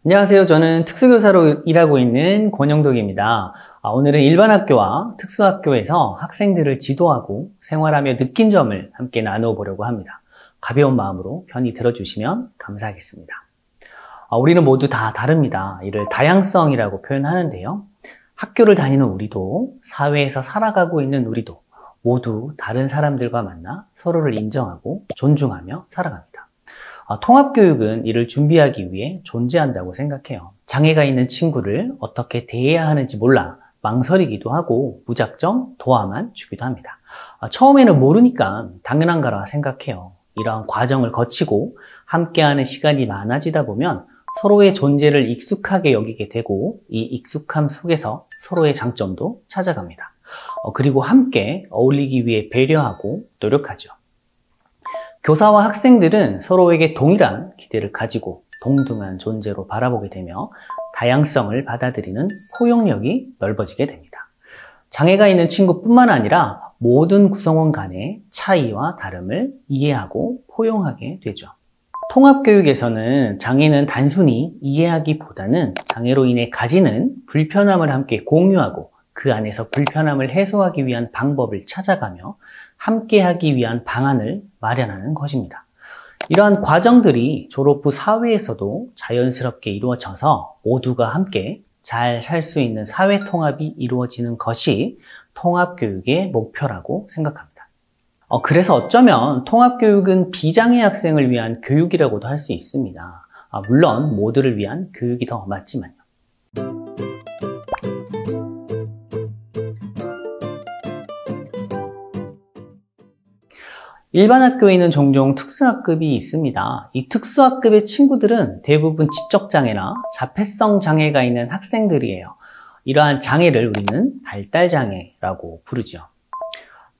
안녕하세요. 저는 특수교사로 일하고 있는 권영덕입니다. 오늘은 일반 학교와 특수학교에서 학생들을 지도하고 생활하며 느낀 점을 함께 나누어 보려고 합니다. 가벼운 마음으로 편히 들어주시면 감사하겠습니다. 우리는 모두 다 다릅니다. 이를 다양성이라고 표현하는데요. 학교를 다니는 우리도, 사회에서 살아가고 있는 우리도 모두 다른 사람들과 만나 서로를 인정하고 존중하며 살아갑니다. 통합교육은 이를 준비하기 위해 존재한다고 생각해요. 장애가 있는 친구를 어떻게 대해야 하는지 몰라 망설이기도 하고 무작정 도와만 주기도 합니다. 처음에는 모르니까 당연한가라 생각해요. 이러한 과정을 거치고 함께하는 시간이 많아지다 보면 서로의 존재를 익숙하게 여기게 되고 이 익숙함 속에서 서로의 장점도 찾아갑니다. 그리고 함께 어울리기 위해 배려하고 노력하죠. 교사와 학생들은 서로에게 동일한 기대를 가지고 동등한 존재로 바라보게 되며 다양성을 받아들이는 포용력이 넓어지게 됩니다. 장애가 있는 친구뿐만 아니라 모든 구성원 간의 차이와 다름을 이해하고 포용하게 되죠. 통합교육에서는 장애는 단순히 이해하기보다는 장애로 인해 가지는 불편함을 함께 공유하고 그 안에서 불편함을 해소하기 위한 방법을 찾아가며 함께하기 위한 방안을 마련하는 것입니다. 이러한 과정들이 졸업 후 사회에서도 자연스럽게 이루어져서 모두가 함께 잘 살 수 있는 사회 통합이 이루어지는 것이 통합교육의 목표라고 생각합니다. 그래서 어쩌면 통합교육은 비장애 학생을 위한 교육이라고도 할 수 있습니다. 물론 모두를 위한 교육이 더 맞지만요. 일반 학교에는 종종 특수학급이 있습니다. 이 특수학급의 친구들은 대부분 지적장애나 자폐성 장애가 있는 학생들이에요. 이러한 장애를 우리는 발달장애라고 부르죠.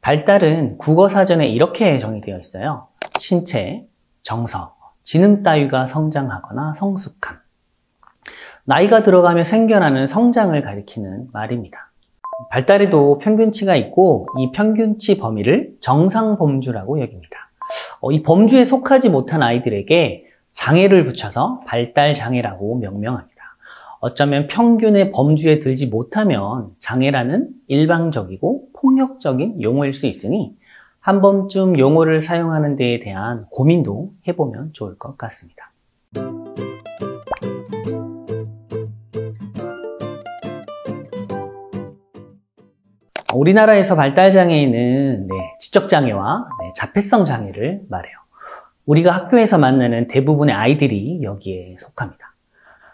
발달은 국어사전에 이렇게 정의되어 있어요. 신체, 정서, 지능 따위가 성장하거나 성숙함. 나이가 들어가며 생겨나는 성장을 가리키는 말입니다. 발달에도 평균치가 있고 이 평균치 범위를 정상범주라고 여깁니다. 이 범주에 속하지 못한 아이들에게 장애를 붙여서 발달장애라고 명명합니다. 어쩌면 평균의 범주에 들지 못하면 장애라는 일방적이고 폭력적인 용어일 수 있으니 한 번쯤 용어를 사용하는 데에 대한 고민도 해보면 좋을 것 같습니다. 우리나라에서 발달장애인은 지적장애와 자폐성 장애를 말해요. 우리가 학교에서 만나는 대부분의 아이들이 여기에 속합니다.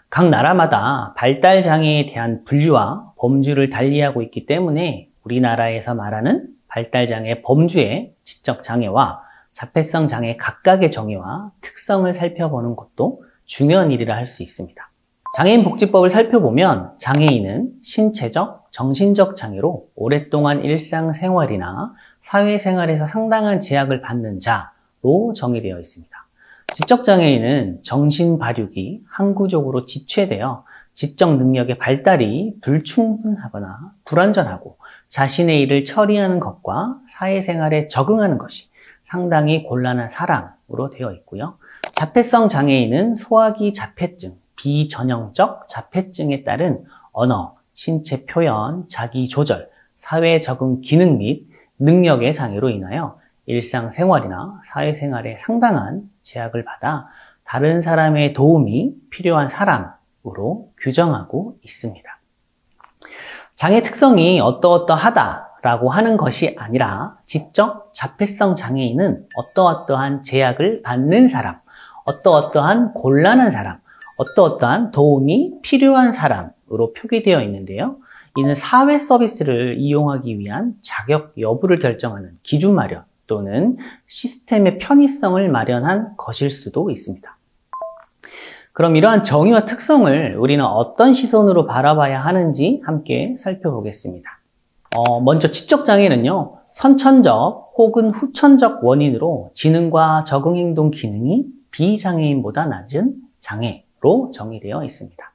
각 나라마다 발달장애에 대한 분류와 범주를 달리하고 있기 때문에 우리나라에서 말하는 발달장애 범주의 지적장애와 자폐성 장애 각각의 정의와 특성을 살펴보는 것도 중요한 일이라 할 수 있습니다. 장애인복지법을 살펴보면 장애인은 신체적, 정신적 장애로 오랫동안 일상생활이나 사회생활에서 상당한 제약을 받는 자로 정의되어 있습니다. 지적장애인은 정신발육이 항구적으로 지체되어 지적 능력의 발달이 불충분하거나 불완전하고 자신의 일을 처리하는 것과 사회생활에 적응하는 것이 상당히 곤란한 사람으로 되어 있고요. 자폐성 장애인은 소화기 자폐증, 비전형적 자폐증에 따른 언어, 신체 표현, 자기 조절, 사회 적응 기능 및 능력의 장애로 인하여 일상생활이나 사회생활에 상당한 제약을 받아 다른 사람의 도움이 필요한 사람으로 규정하고 있습니다. 장애 특성이 어떠어떠하다라고 하는 것이 아니라 지적 자폐성 장애인은 어떠어떠한 제약을 받는 사람, 어떠어떠한 곤란한 사람, 어떠어떠한 도움이 필요한 사람으로 표기되어 있는데요. 이는 사회 서비스를 이용하기 위한 자격 여부를 결정하는 기준 마련 또는 시스템의 편의성을 마련한 것일 수도 있습니다. 그럼 이러한 정의와 특성을 우리는 어떤 시선으로 바라봐야 하는지 함께 살펴보겠습니다. 먼저 지적장애는요, 선천적 혹은 후천적 원인으로 지능과 적응행동 기능이 비장애인보다 낮은 장애로 정의되어 있습니다.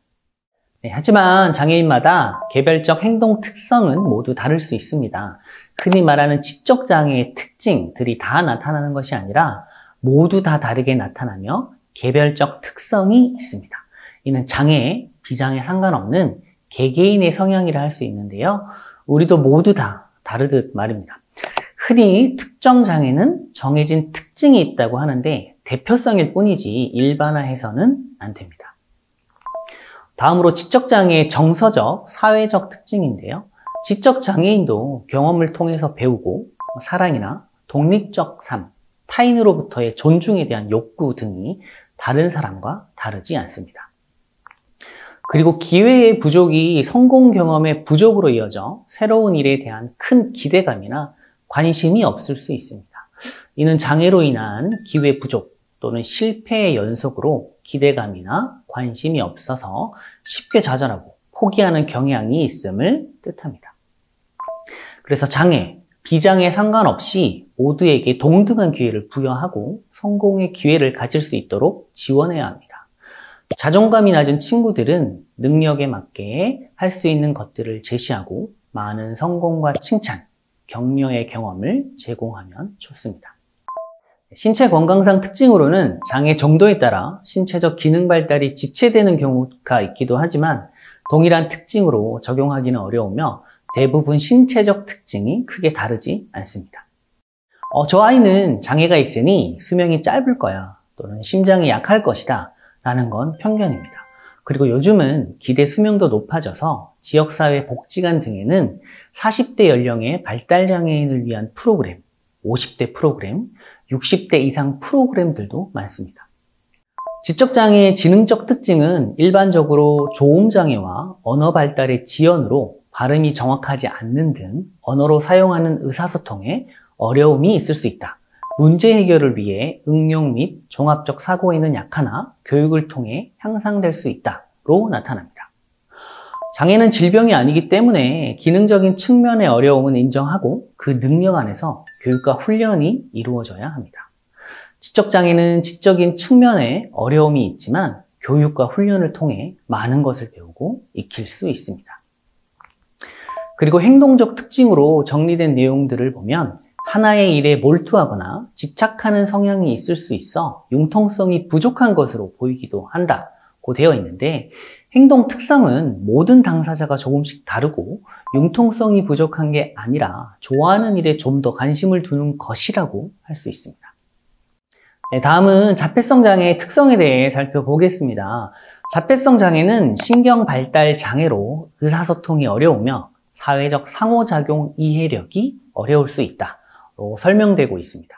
하지만 장애인마다 개별적 행동 특성은 모두 다를 수 있습니다. 흔히 말하는 지적장애의 특징들이 다 나타나는 것이 아니라 모두 다 다르게 나타나며 개별적 특성이 있습니다. 이는 장애, 비장애 상관없는 개개인의 성향이라 할 수 있는데요. 우리도 모두 다 다르듯 말입니다. 흔히 특정 장애는 정해진 특징이 있다고 하는데 대표성일 뿐이지 일반화해서는 안 됩니다. 다음으로 지적장애의 정서적, 사회적 특징인데요. 지적장애인도 경험을 통해서 배우고 사랑이나 독립적 삶, 타인으로부터의 존중에 대한 욕구 등이 다른 사람과 다르지 않습니다. 그리고 기회의 부족이 성공 경험의 부족으로 이어져 새로운 일에 대한 큰 기대감이나 관심이 없을 수 있습니다. 이는 장애로 인한 기회 부족 또는 실패의 연속으로 기대감이나 관심이 없어서 쉽게 좌절하고 포기하는 경향이 있음을 뜻합니다. 그래서 장애, 비장애 상관없이 모두에게 동등한 기회를 부여하고 성공의 기회를 가질 수 있도록 지원해야 합니다. 자존감이 낮은 친구들은 능력에 맞게 할 수 있는 것들을 제시하고 많은 성공과 칭찬, 격려의 경험을 제공하면 좋습니다. 신체 건강상 특징으로는 장애 정도에 따라 신체적 기능 발달이 지체되는 경우가 있기도 하지만 동일한 특징으로 적용하기는 어려우며 대부분 신체적 특징이 크게 다르지 않습니다. 저 아이는 장애가 있으니 수명이 짧을 거야 또는 심장이 약할 것이다 라는 건 편견입니다. 그리고 요즘은 기대 수명도 높아져서 지역사회 복지관 등에는 40대 연령의 발달장애인을 위한 프로그램, 50대 프로그램, 60대 이상 프로그램들도 많습니다. 지적장애의 지능적 특징은 일반적으로 조음장애와 언어 발달의 지연으로 발음이 정확하지 않는 등 언어로 사용하는 의사소통에 어려움이 있을 수 있다. 문제 해결을 위해 응용 및 종합적 사고에는 약하나 교육을 통해 향상될 수 있다로 나타납니다. 장애는 질병이 아니기 때문에 기능적인 측면의 어려움은 인정하고 그 능력 안에서 교육과 훈련이 이루어져야 합니다. 지적장애는 지적인 측면에 어려움이 있지만 교육과 훈련을 통해 많은 것을 배우고 익힐 수 있습니다. 그리고 행동적 특징으로 정리된 내용들을 보면 하나의 일에 몰두하거나 집착하는 성향이 있을 수 있어 융통성이 부족한 것으로 보이기도 한다고 되어 있는데 행동 특성은 모든 당사자가 조금씩 다르고 융통성이 부족한 게 아니라 좋아하는 일에 좀 더 관심을 두는 것이라고 할 수 있습니다. 네, 다음은 자폐성 장애의 특성에 대해 살펴보겠습니다. 자폐성 장애는 신경 발달 장애로 의사소통이 어려우며 사회적 상호작용 이해력이 어려울 수 있다로 설명되고 있습니다.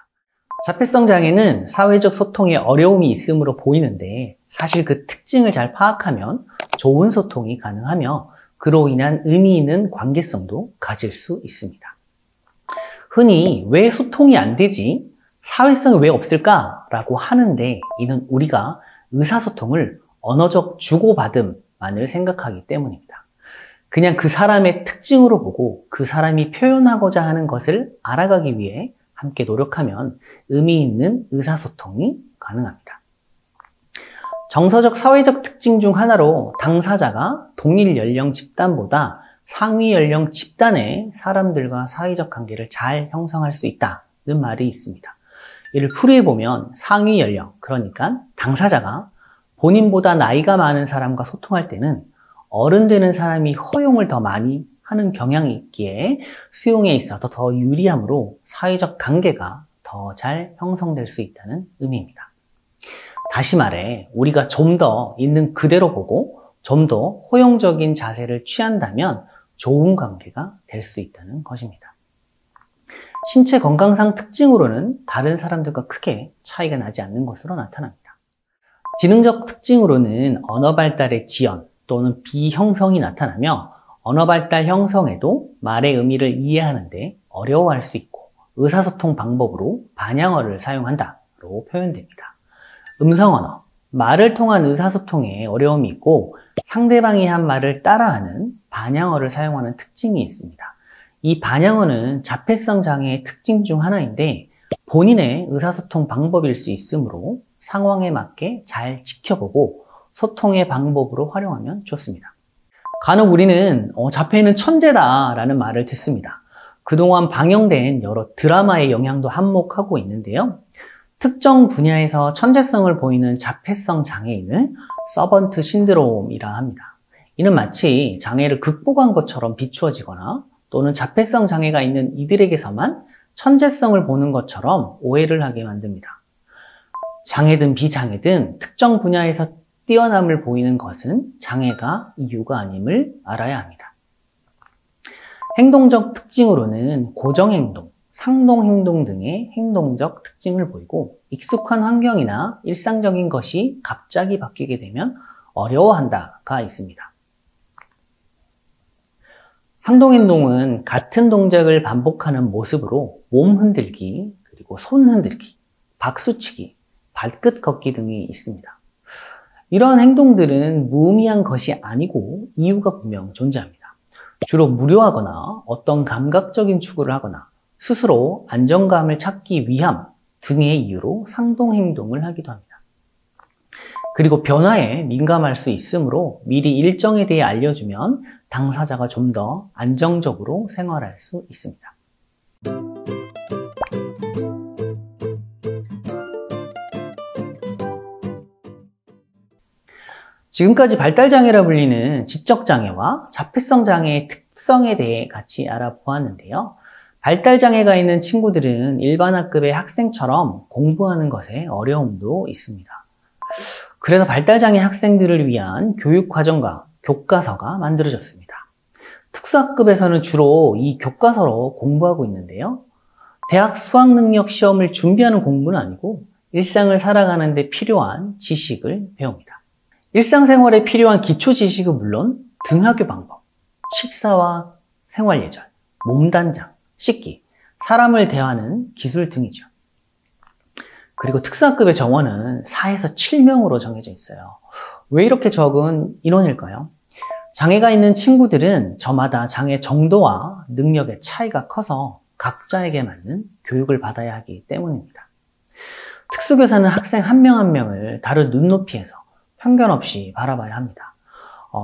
자폐성 장애는 사회적 소통에 어려움이 있음으로 보이는데 사실 그 특징을 잘 파악하면 좋은 소통이 가능하며 그로 인한 의미 있는 관계성도 가질 수 있습니다. 흔히 왜 소통이 안 되지? 사회성이 왜 없을까라고 하는데 이는 우리가 의사소통을 언어적 주고받음만을 생각하기 때문입니다. 그냥 그 사람의 특징으로 보고 그 사람이 표현하고자 하는 것을 알아가기 위해 함께 노력하면 의미 있는 의사소통이 가능합니다. 정서적 사회적 특징 중 하나로 당사자가 동일 연령 집단보다 상위 연령 집단의 사람들과 사회적 관계를 잘 형성할 수 있다는 말이 있습니다. 이를 풀이해보면 상위 연령, 그러니까 당사자가 본인보다 나이가 많은 사람과 소통할 때는 어른 되는 사람이 허용을 더 많이 하는 경향이 있기에 수용에 있어서 더 유리하므로 사회적 관계가 더 잘 형성될 수 있다는 의미입니다. 다시 말해 우리가 좀 더 있는 그대로 보고 좀 더 호용적인 자세를 취한다면 좋은 관계가 될 수 있다는 것입니다. 신체 건강상 특징으로는 다른 사람들과 크게 차이가 나지 않는 것으로 나타납니다. 지능적 특징으로는 언어 발달의 지연 또는 비형성이 나타나며 언어 발달 형성에도 말의 의미를 이해하는데 어려워할 수 있고 의사소통 방법으로 반향어를 사용한다로 표현됩니다. 음성언어, 말을 통한 의사소통에 어려움이 있고 상대방이 한 말을 따라하는 반향어를 사용하는 특징이 있습니다. 이 반향어는 자폐성 장애의 특징 중 하나인데 본인의 의사소통 방법일 수 있으므로 상황에 맞게 잘 지켜보고 소통의 방법으로 활용하면 좋습니다. 간혹 우리는 자폐는 천재다 라는 말을 듣습니다. 그동안 방영된 여러 드라마의 영향도 한몫하고 있는데요. 특정 분야에서 천재성을 보이는 자폐성 장애인을 서번트 신드롬이라 합니다. 이는 마치 장애를 극복한 것처럼 비추어지거나 또는 자폐성 장애가 있는 이들에게서만 천재성을 보는 것처럼 오해를 하게 만듭니다. 장애든 비장애든 특정 분야에서 뛰어남을 보이는 것은 장애가 이유가 아님을 알아야 합니다. 행동적 특징으로는 고정행동, 상동행동 등의 행동적 특징을 보이고 익숙한 환경이나 일상적인 것이 갑자기 바뀌게 되면 어려워한다가 있습니다. 상동행동은 같은 동작을 반복하는 모습으로 몸 흔들기, 그리고 손 흔들기, 박수치기, 발끝 걷기 등이 있습니다. 이러한 행동들은 무의미한 것이 아니고 이유가 분명 존재합니다. 주로 무료하거나 어떤 감각적인 추구를 하거나 스스로 안정감을 찾기 위함 등의 이유로 상동행동을 하기도 합니다. 그리고 변화에 민감할 수 있으므로 미리 일정에 대해 알려주면 당사자가 좀 더 안정적으로 생활할 수 있습니다. 지금까지 발달장애라 불리는 지적장애와 자폐성 장애의 특성에 대해 같이 알아보았는데요. 발달장애가 있는 친구들은 일반 학급의 학생처럼 공부하는 것에 어려움도 있습니다. 그래서 발달장애 학생들을 위한 교육과정과 교과서가 만들어졌습니다. 특수학급에서는 주로 이 교과서로 공부하고 있는데요. 대학 수학능력 시험을 준비하는 공부는 아니고 일상을 살아가는 데 필요한 지식을 배웁니다. 일상생활에 필요한 기초 지식은 물론 등하교 방법, 식사와 생활 예절, 몸단장, 씻기, 사람을 대하는 기술 등이죠. 그리고 특수학급의 정원은 4에서 7명으로 정해져 있어요. 왜 이렇게 적은 인원일까요? 장애가 있는 친구들은 저마다 장애 정도와 능력의 차이가 커서 각자에게 맞는 교육을 받아야 하기 때문입니다. 특수교사는 학생 한 명 한 명을 다른 눈높이에서 편견 없이 바라봐야 합니다.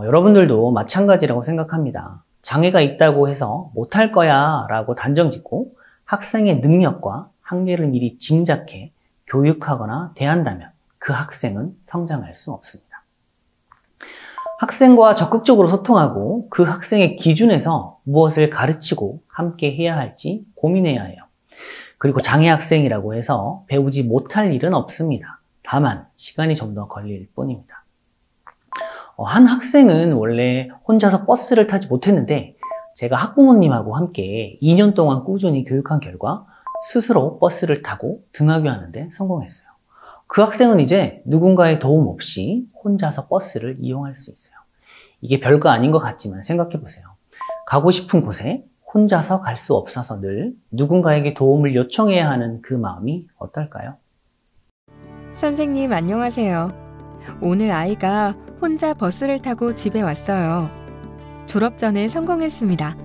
여러분들도 마찬가지라고 생각합니다. 장애가 있다고 해서 못할 거야 라고 단정 짓고 학생의 능력과 한계를 미리 짐작해 교육하거나 대한다면 그 학생은 성장할 수 없습니다. 학생과 적극적으로 소통하고 그 학생의 기준에서 무엇을 가르치고 함께 해야 할지 고민해야 해요. 그리고 장애 학생이라고 해서 배우지 못할 일은 없습니다. 다만 시간이 좀 더 걸릴 뿐입니다. 한 학생은 원래 혼자서 버스를 타지 못했는데 제가 학부모님하고 함께 2년 동안 꾸준히 교육한 결과 스스로 버스를 타고 등하교하는데 성공했어요. 그 학생은 이제 누군가의 도움 없이 혼자서 버스를 이용할 수 있어요. 이게 별거 아닌 것 같지만 생각해 보세요. 가고 싶은 곳에 혼자서 갈 수 없어서 늘 누군가에게 도움을 요청해야 하는 그 마음이 어떨까요? 선생님 안녕하세요. 오늘 아이가 혼자 버스를 타고 집에 왔어요. 졸업 전에 성공했습니다.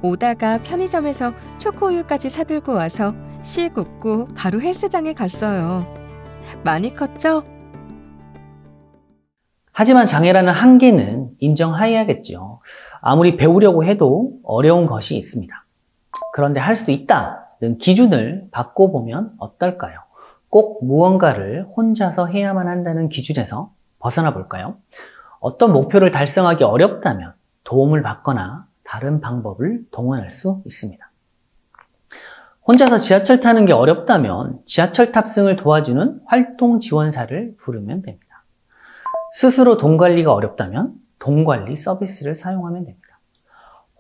오다가 편의점에서 초코우유까지 사들고 와서 씩 웃고 바로 헬스장에 갔어요. 많이 컸죠? 하지만 장애라는 한계는 인정해야겠죠. 아무리 배우려고 해도 어려운 것이 있습니다. 그런데 할 수 있다는 기준을 바꿔보면 어떨까요? 꼭 무언가를 혼자서 해야만 한다는 기준에서 벗어나 볼까요? 어떤 목표를 달성하기 어렵다면 도움을 받거나 다른 방법을 동원할 수 있습니다. 혼자서 지하철 타는 게 어렵다면 지하철 탑승을 도와주는 활동 지원사를 부르면 됩니다. 스스로 돈 관리가 어렵다면 돈 관리 서비스를 사용하면 됩니다.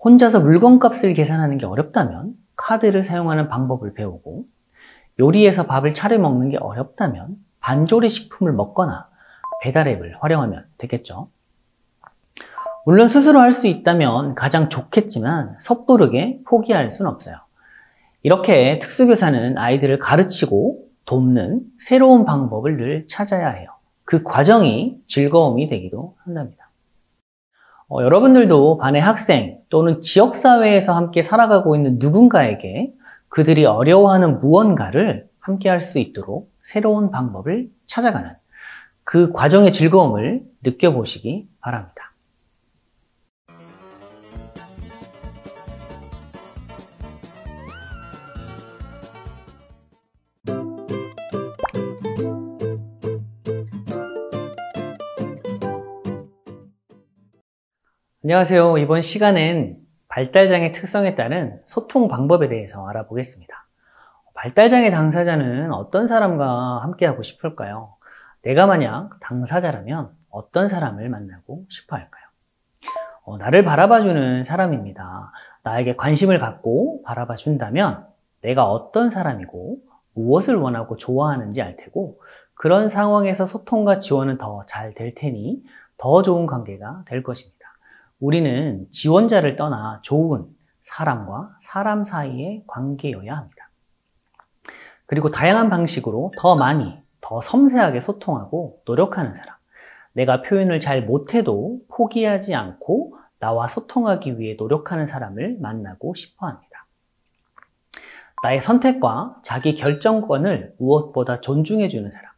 혼자서 물건값을 계산하는 게 어렵다면 카드를 사용하는 방법을 배우고 요리해서 밥을 차려 먹는 게 어렵다면 반조리 식품을 먹거나 배달앱을 활용하면 되겠죠. 물론 스스로 할 수 있다면 가장 좋겠지만 섣부르게 포기할 수는 없어요. 이렇게 특수교사는 아이들을 가르치고 돕는 새로운 방법을 늘 찾아야 해요. 그 과정이 즐거움이 되기도 한답니다. 여러분들도 반의 학생 또는 지역사회에서 함께 살아가고 있는 누군가에게 그들이 어려워하는 무언가를 함께 할 수 있도록 새로운 방법을 찾아가는 그 과정의 즐거움을 느껴보시기 바랍니다. 안녕하세요. 이번 시간엔 발달장애 특성에 따른 소통 방법에 대해서 알아보겠습니다. 발달장애 당사자는 어떤 사람과 함께하고 싶을까요? 내가 만약 당사자라면 어떤 사람을 만나고 싶어 할까요? 나를 바라봐주는 사람입니다. 나에게 관심을 갖고 바라봐준다면 내가 어떤 사람이고 무엇을 원하고 좋아하는지 알 테고, 그런 상황에서 소통과 지원은 더 잘 될 테니 더 좋은 관계가 될 것입니다. 우리는 지원자를 떠나 좋은 사람과 사람 사이의 관계여야 합니다. 그리고 다양한 방식으로 더 많이, 더 섬세하게 소통하고 노력하는 사람. 내가 표현을 잘 못해도 포기하지 않고 나와 소통하기 위해 노력하는 사람을 만나고 싶어 합니다. 나의 선택과 자기 결정권을 무엇보다 존중해주는 사람.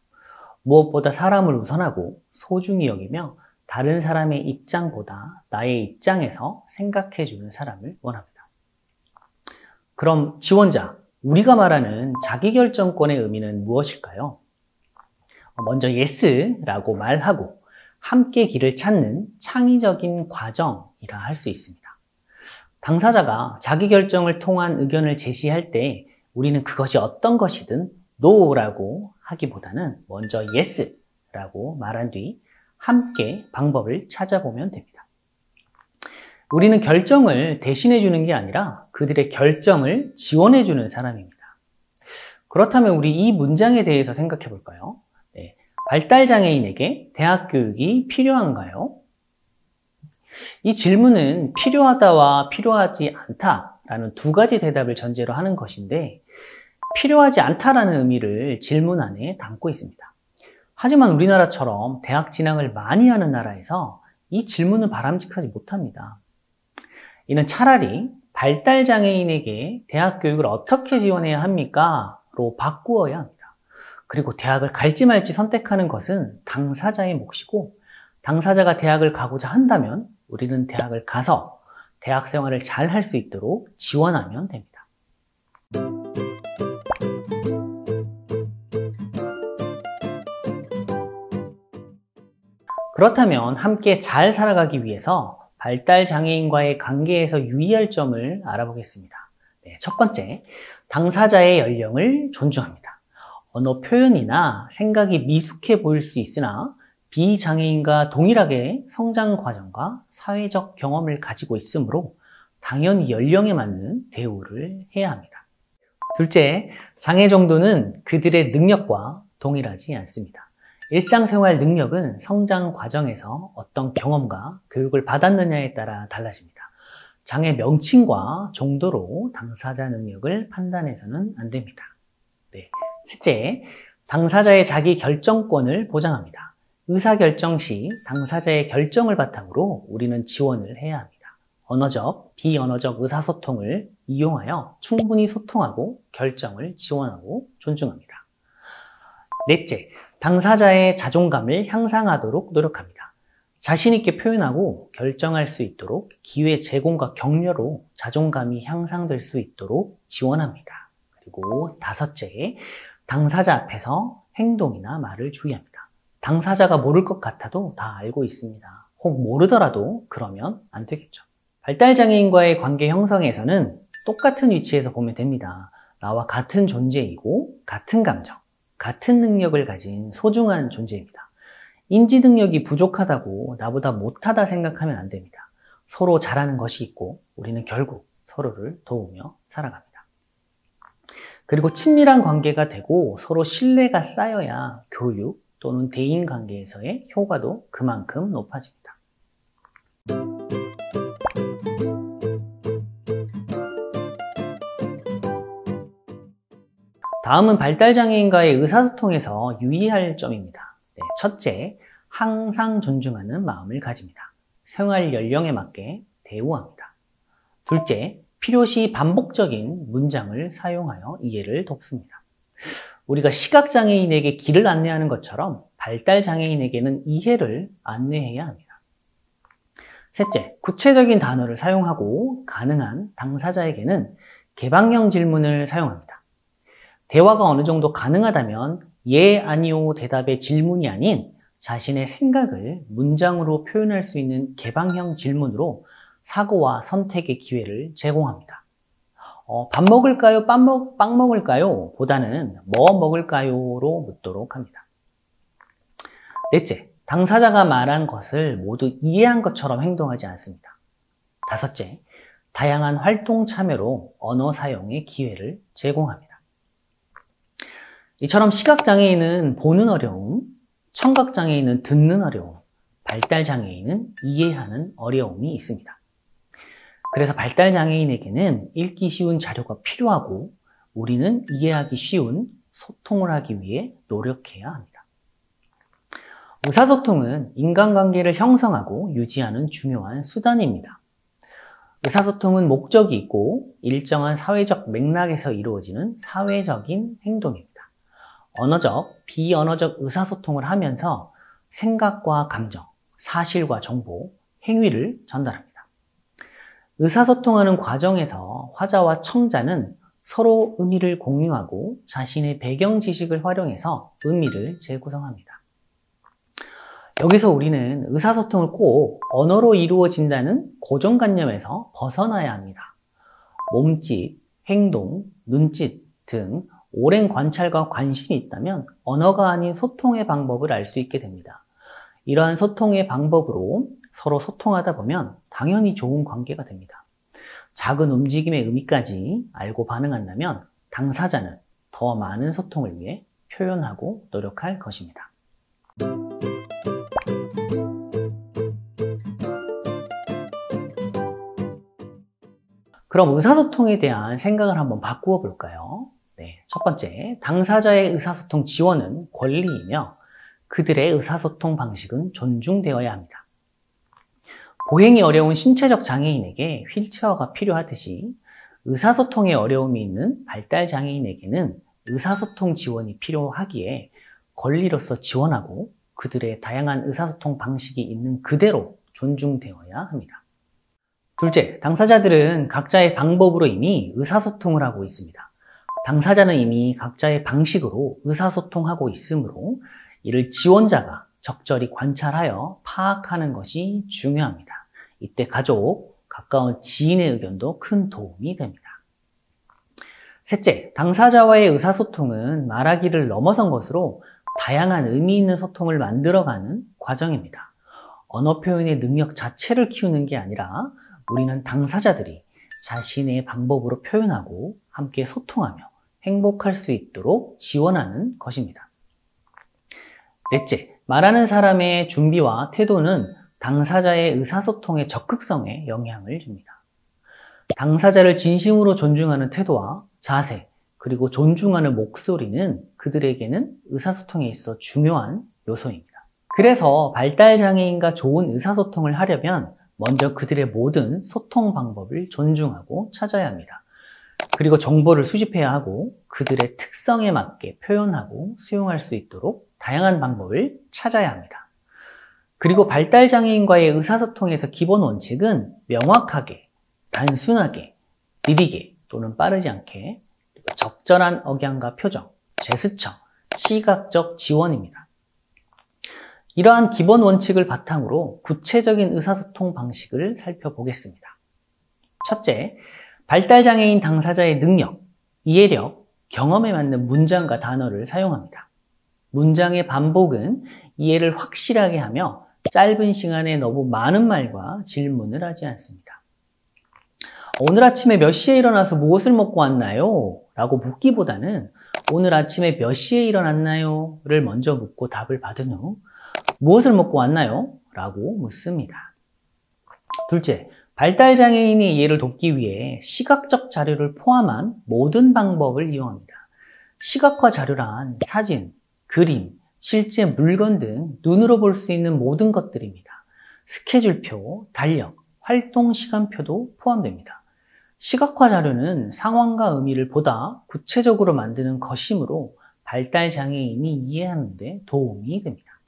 무엇보다 사람을 우선하고 소중히 여기며 다른 사람의 입장보다 나의 입장에서 생각해주는 사람을 원합니다. 그럼 지원자, 우리가 말하는 자기결정권의 의미는 무엇일까요? 먼저 yes라고 말하고 함께 길을 찾는 창의적인 과정이라 할 수 있습니다. 당사자가 자기결정을 통한 의견을 제시할 때 우리는 그것이 어떤 것이든 no라고 하기보다는 먼저 yes라고 말한 뒤 함께 방법을 찾아보면 됩니다. 우리는 결정을 대신해 주는 게 아니라 그들의 결정을 지원해 주는 사람입니다. 그렇다면 우리 이 문장에 대해서 생각해 볼까요? 발달장애인에게 대학 교육이 필요한가요? 이 질문은 필요하다와 필요하지 않다라는 두 가지 대답을 전제로 하는 것인데, 필요하지 않다라는 의미를 질문 안에 담고 있습니다. 하지만 우리나라처럼 대학 진학을 많이 하는 나라에서 이 질문은 바람직하지 못합니다. 이는 차라리 발달장애인에게 대학 교육을 어떻게 지원해야 합니까? 로 바꾸어야 합니다. 그리고 대학을 갈지 말지 선택하는 것은 당사자의 몫이고, 당사자가 대학을 가고자 한다면 우리는 대학을 가서 대학 생활을 잘 할 수 있도록 지원하면 됩니다. 그렇다면 함께 잘 살아가기 위해서 발달장애인과의 관계에서 유의할 점을 알아보겠습니다. 첫 번째, 당사자의 연령을 존중합니다. 언어 표현이나 생각이 미숙해 보일 수 있으나 비장애인과 동일하게 성장 과정과 사회적 경험을 가지고 있으므로 당연히 연령에 맞는 대우를 해야 합니다. 둘째, 장애 정도는 그들의 능력과 동일하지 않습니다. 일상생활 능력은 성장 과정에서 어떤 경험과 교육을 받았느냐에 따라 달라집니다. 장애 명칭과 정도로 당사자 능력을 판단해서는 안 됩니다. 셋째, 당사자의 자기 결정권을 보장합니다. 의사결정 시 당사자의 결정을 바탕으로 우리는 지원을 해야 합니다. 언어적, 비언어적 의사소통을 이용하여 충분히 소통하고 결정을 지원하고 존중합니다. 넷째, 당사자의 자존감을 향상하도록 노력합니다. 자신 있게 표현하고 결정할 수 있도록 기회 제공과 격려로 자존감이 향상될 수 있도록 지원합니다. 그리고 다섯째, 당사자 앞에서 행동이나 말을 주의합니다. 당사자가 모를 것 같아도 다 알고 있습니다. 혹 모르더라도 그러면 안 되겠죠. 발달장애인과의 관계 형성에서는 똑같은 위치에서 보면 됩니다. 나와 같은 존재이고 같은 감정, 같은 능력을 가진 소중한 존재입니다. 인지 능력이 부족하다고 나보다 못하다 생각하면 안 됩니다. 서로 잘하는 것이 있고 우리는 결국 서로를 도우며 살아갑니다. 그리고 친밀한 관계가 되고 서로 신뢰가 쌓여야 교육 또는 대인관계에서의 효과도 그만큼 높아집니다. 다음은 발달장애인과의 의사소통에서 유의할 점입니다. 첫째, 항상 존중하는 마음을 가집니다. 생활 연령에 맞게 대우합니다. 둘째, 필요시 반복적인 문장을 사용하여 이해를 돕습니다. 우리가 시각장애인에게 길을 안내하는 것처럼 발달장애인에게는 이해를 안내해야 합니다. 셋째, 구체적인 단어를 사용하고 가능한 당사자에게는 개방형 질문을 사용합니다. 대화가 어느 정도 가능하다면 예, 아니요 대답의 질문이 아닌 자신의 생각을 문장으로 표현할 수 있는 개방형 질문으로 사고와 선택의 기회를 제공합니다. 밥 먹을까요? 빵 먹을까요? 보다는 뭐 먹을까요?로 묻도록 합니다. 넷째, 당사자가 말한 것을 모두 이해한 것처럼 행동하지 않습니다. 다섯째, 다양한 활동 참여로 언어 사용의 기회를 제공합니다. 이처럼 시각장애인은 보는 어려움, 청각장애인은 듣는 어려움, 발달장애인은 이해하는 어려움이 있습니다. 그래서 발달장애인에게는 읽기 쉬운 자료가 필요하고 우리는 이해하기 쉬운 소통을 하기 위해 노력해야 합니다. 의사소통은 인간관계를 형성하고 유지하는 중요한 수단입니다. 의사소통은 목적이 있고 일정한 사회적 맥락에서 이루어지는 사회적인 행동입니다. 언어적, 비언어적 의사소통을 하면서 생각과 감정, 사실과 정보, 행위를 전달합니다. 의사소통하는 과정에서 화자와 청자는 서로 의미를 공유하고 자신의 배경 지식을 활용해서 의미를 재구성합니다. 여기서 우리는 의사소통을 꼭 언어로 이루어진다는 고정관념에서 벗어나야 합니다. 몸짓, 행동, 눈짓 등 오랜 관찰과 관심이 있다면 언어가 아닌 소통의 방법을 알 수 있게 됩니다. 이러한 소통의 방법으로 서로 소통하다 보면 당연히 좋은 관계가 됩니다. 작은 움직임의 의미까지 알고 반응한다면 당사자는 더 많은 소통을 위해 표현하고 노력할 것입니다. 그럼 의사소통에 대한 생각을 한번 바꾸어 볼까요? 첫 번째, 당사자의 의사소통 지원은 권리이며 그들의 의사소통 방식은 존중되어야 합니다. 보행이 어려운 신체적 장애인에게 휠체어가 필요하듯이 의사소통에 어려움이 있는 발달장애인에게는 의사소통 지원이 필요하기에 권리로서 지원하고 그들의 다양한 의사소통 방식이 있는 그대로 존중되어야 합니다. 둘째, 당사자들은 각자의 방법으로 이미 의사소통을 하고 있습니다. 당사자는 이미 각자의 방식으로 의사소통하고 있으므로 이를 지원자가 적절히 관찰하여 파악하는 것이 중요합니다. 이때 가족, 가까운 지인의 의견도 큰 도움이 됩니다. 셋째, 당사자와의 의사소통은 말하기를 넘어선 것으로 다양한 의미 있는 소통을 만들어가는 과정입니다. 언어 표현의 능력 자체를 키우는 게 아니라 우리는 당사자들이 자신의 방법으로 표현하고 함께 소통하며 행복할 수 있도록 지원하는 것입니다. 넷째, 말하는 사람의 준비와 태도는 당사자의 의사소통의 적극성에 영향을 줍니다. 당사자를 진심으로 존중하는 태도와 자세, 그리고 존중하는 목소리는 그들에게는 의사소통에 있어 중요한 요소입니다. 그래서 발달장애인과 좋은 의사소통을 하려면 먼저 그들의 모든 소통 방법을 존중하고 찾아야 합니다. 그리고 정보를 수집해야 하고 그들의 특성에 맞게 표현하고 수용할 수 있도록 다양한 방법을 찾아야 합니다. 그리고 발달장애인과의 의사소통에서 기본 원칙은 명확하게, 단순하게, 느리게 또는 빠르지 않게, 그리고 적절한 억양과 표정, 제스처, 시각적 지원입니다. 이러한 기본 원칙을 바탕으로 구체적인 의사소통 방식을 살펴보겠습니다. 첫째, 발달장애인 당사자의 능력, 이해력, 경험에 맞는 문장과 단어를 사용합니다. 문장의 반복은 이해를 확실하게 하며 짧은 시간에 너무 많은 말과 질문을 하지 않습니다. 오늘 아침에 몇 시에 일어나서 무엇을 먹고 왔나요? 라고 묻기보다는 오늘 아침에 몇 시에 일어났나요? 를 먼저 묻고 답을 받은 후 무엇을 먹고 왔나요? 라고 묻습니다. 둘째, 발달장애인의 이해를 돕기 위해 시각적 자료를 포함한 모든 방법을 이용합니다. 시각화 자료란 사진, 그림, 실제 물건 등 눈으로 볼 수 있는 모든 것들입니다. 스케줄표, 달력, 활동 시간표도 포함됩니다. 시각화 자료는 상황과 의미를 보다 구체적으로 만드는 것이므로 발달장애인이 이해하는 데 도움이 됩니다.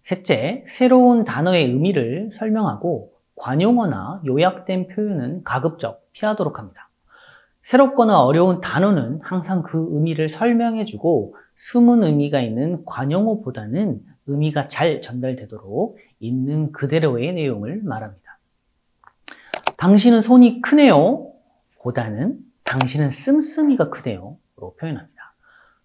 셋째, 새로운 단어의 의미를 설명하고 관용어나 요약된 표현은 가급적 피하도록 합니다. 새롭거나 어려운 단어는 항상 그 의미를 설명해주고 숨은 의미가 있는 관용어보다는 의미가 잘 전달되도록 있는 그대로의 내용을 말합니다. 당신은 손이 크네요 보다는 당신은 씀씀이가 크대요 로 표현합니다.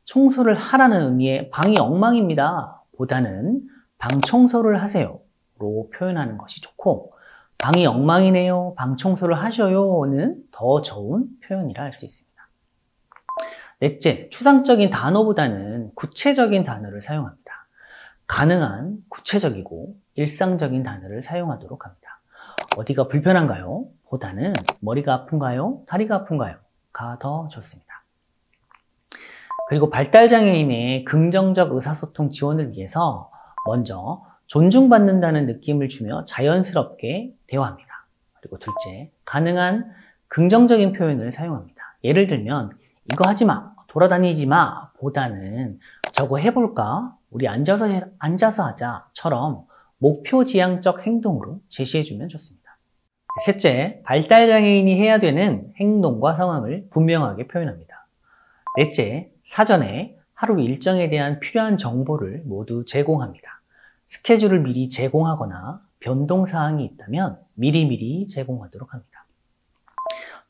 청소를 하라는 의미의 방이 엉망입니다 보다는 방 청소를 하세요 로 표현하는 것이 좋고, 방이 엉망이네요, 방 청소를 하셔요는 더 좋은 표현이라 할 수 있습니다. 넷째, 추상적인 단어보다는 구체적인 단어를 사용합니다. 가능한 구체적이고 일상적인 단어를 사용하도록 합니다. 어디가 불편한가요? 보다는 머리가 아픈가요? 다리가 아픈가요? 가 더 좋습니다. 그리고 발달장애인의 긍정적 의사소통 지원을 위해서 먼저 존중받는다는 느낌을 주며 자연스럽게 대화합니다. 그리고 둘째, 가능한 긍정적인 표현을 사용합니다. 예를 들면 이거 하지 마, 돌아다니지 마 보다는 저거 해볼까? 우리 앉아서 하자처럼 목표 지향적 행동으로 제시해주면 좋습니다. 셋째, 발달장애인이 해야 되는 행동과 상황을 분명하게 표현합니다. 넷째, 사전에 하루 일정에 대한 필요한 정보를 모두 제공합니다. 스케줄을 미리 제공하거나 변동사항이 있다면 미리미리 제공하도록 합니다.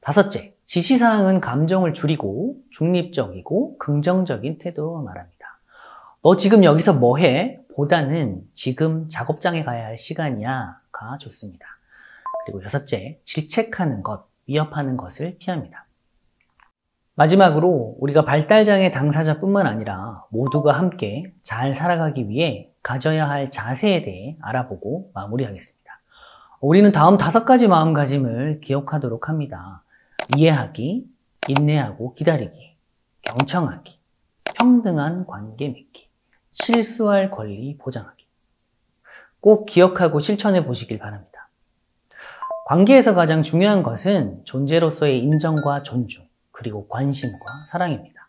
다섯째, 지시사항은 감정을 줄이고 중립적이고 긍정적인 태도로 말합니다. 너 지금 여기서 뭐 해? 보다는 지금 작업장에 가야 할 시간이야 가 좋습니다. 그리고 여섯째, 질책하는 것, 위협하는 것을 피합니다. 마지막으로 우리가 발달장애 당사자뿐만 아니라 모두가 함께 잘 살아가기 위해 가져야 할 자세에 대해 알아보고 마무리하겠습니다. 우리는 다음 5가지 마음가짐을 기억하도록 합니다. 이해하기, 인내하고 기다리기, 경청하기, 평등한 관계 맺기, 실수할 권리 보장하기. 꼭 기억하고 실천해 보시길 바랍니다. 관계에서 가장 중요한 것은 존재로서의 인정과 존중, 그리고 관심과 사랑입니다.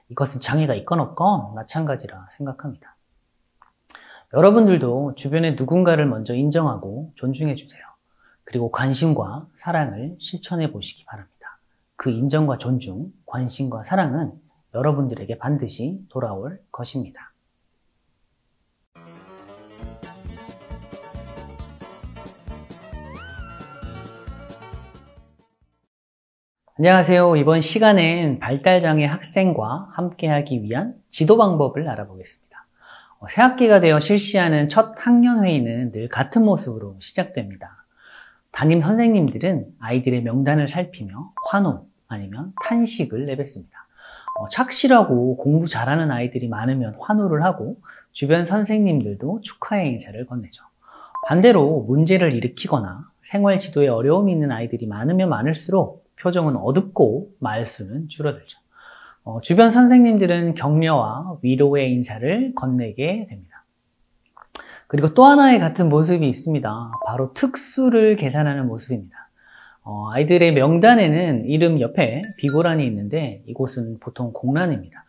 이것은 장애가 있건 없건 마찬가지라 생각합니다. 여러분들도 주변에 누군가를 먼저 인정하고 존중해 주세요. 그리고 관심과 사랑을 실천해 보시기 바랍니다. 그 인정과 존중, 관심과 사랑은 여러분들에게 반드시 돌아올 것입니다. 안녕하세요. 이번 시간엔 발달장애 학생과 함께하기 위한 지도 방법을 알아보겠습니다. 새학기가 되어 실시하는 첫 학년회의는 늘 같은 모습으로 시작됩니다. 담임 선생님들은 아이들의 명단을 살피며 환호 아니면 탄식을 내뱉습니다. 착실하고 공부 잘하는 아이들이 많으면 환호를 하고 주변 선생님들도 축하의 인사를 건네죠. 반대로 문제를 일으키거나 생활 지도에 어려움이 있는 아이들이 많으면 많을수록 표정은 어둡고 말수는 줄어들죠. 주변 선생님들은 격려와 위로의 인사를 건네게 됩니다. 그리고 또 하나의 같은 모습이 있습니다. 바로 특수를 계산하는 모습입니다. 아이들의 명단에는 이름 옆에 비고란이 있는데 이곳은 보통 공란입니다.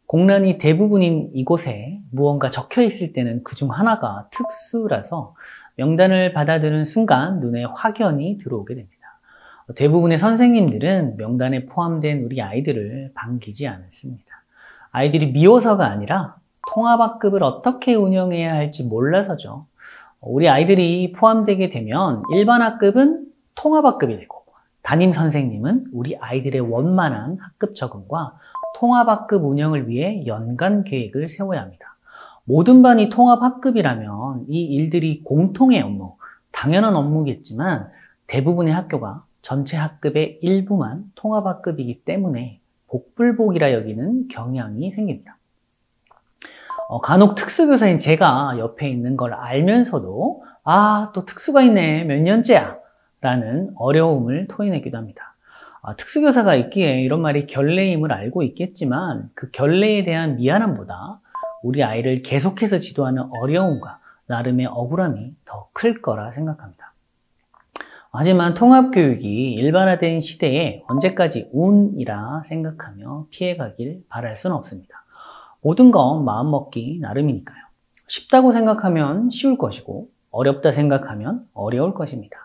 공란이 대부분인 이곳에 무언가 적혀 있을 때는 그중 하나가 특수라서 명단을 받아드는 순간 눈에 확연히 들어오게 됩니다. 대부분의 선생님들은 명단에 포함된 우리 아이들을 반기지 않습니다. 아이들이 미워서가 아니라 통합학급을 어떻게 운영해야 할지 몰라서죠. 우리 아이들이 포함되게 되면 일반학급은 통합학급이 되고 담임 선생님은 우리 아이들의 원만한 학급 적응과 통합학급 운영을 위해 연간 계획을 세워야 합니다. 모든 반이 통합학급이라면 이 일들이 공통의 업무, 당연한 업무겠지만 대부분의 학교가 전체 학급의 일부만 통합학급이기 때문에 복불복이라 여기는 경향이 생깁니다. 간혹 특수교사인 제가 옆에 있는 걸 알면서도 또 특수가 있네, 몇 년째야 라는 어려움을 토해내기도 합니다. 특수교사가 있기에 이런 말이 결례임을 알고 있겠지만 그 결례에 대한 미안함보다 우리 아이를 계속해서 지도하는 어려움과 나름의 억울함이 더 클 거라 생각합니다. 하지만 통합교육이 일반화된 시대에 언제까지 운이라 생각하며 피해가길 바랄 수는 없습니다. 모든 건 마음먹기 나름이니까요. 쉽다고 생각하면 쉬울 것이고 어렵다 생각하면 어려울 것입니다.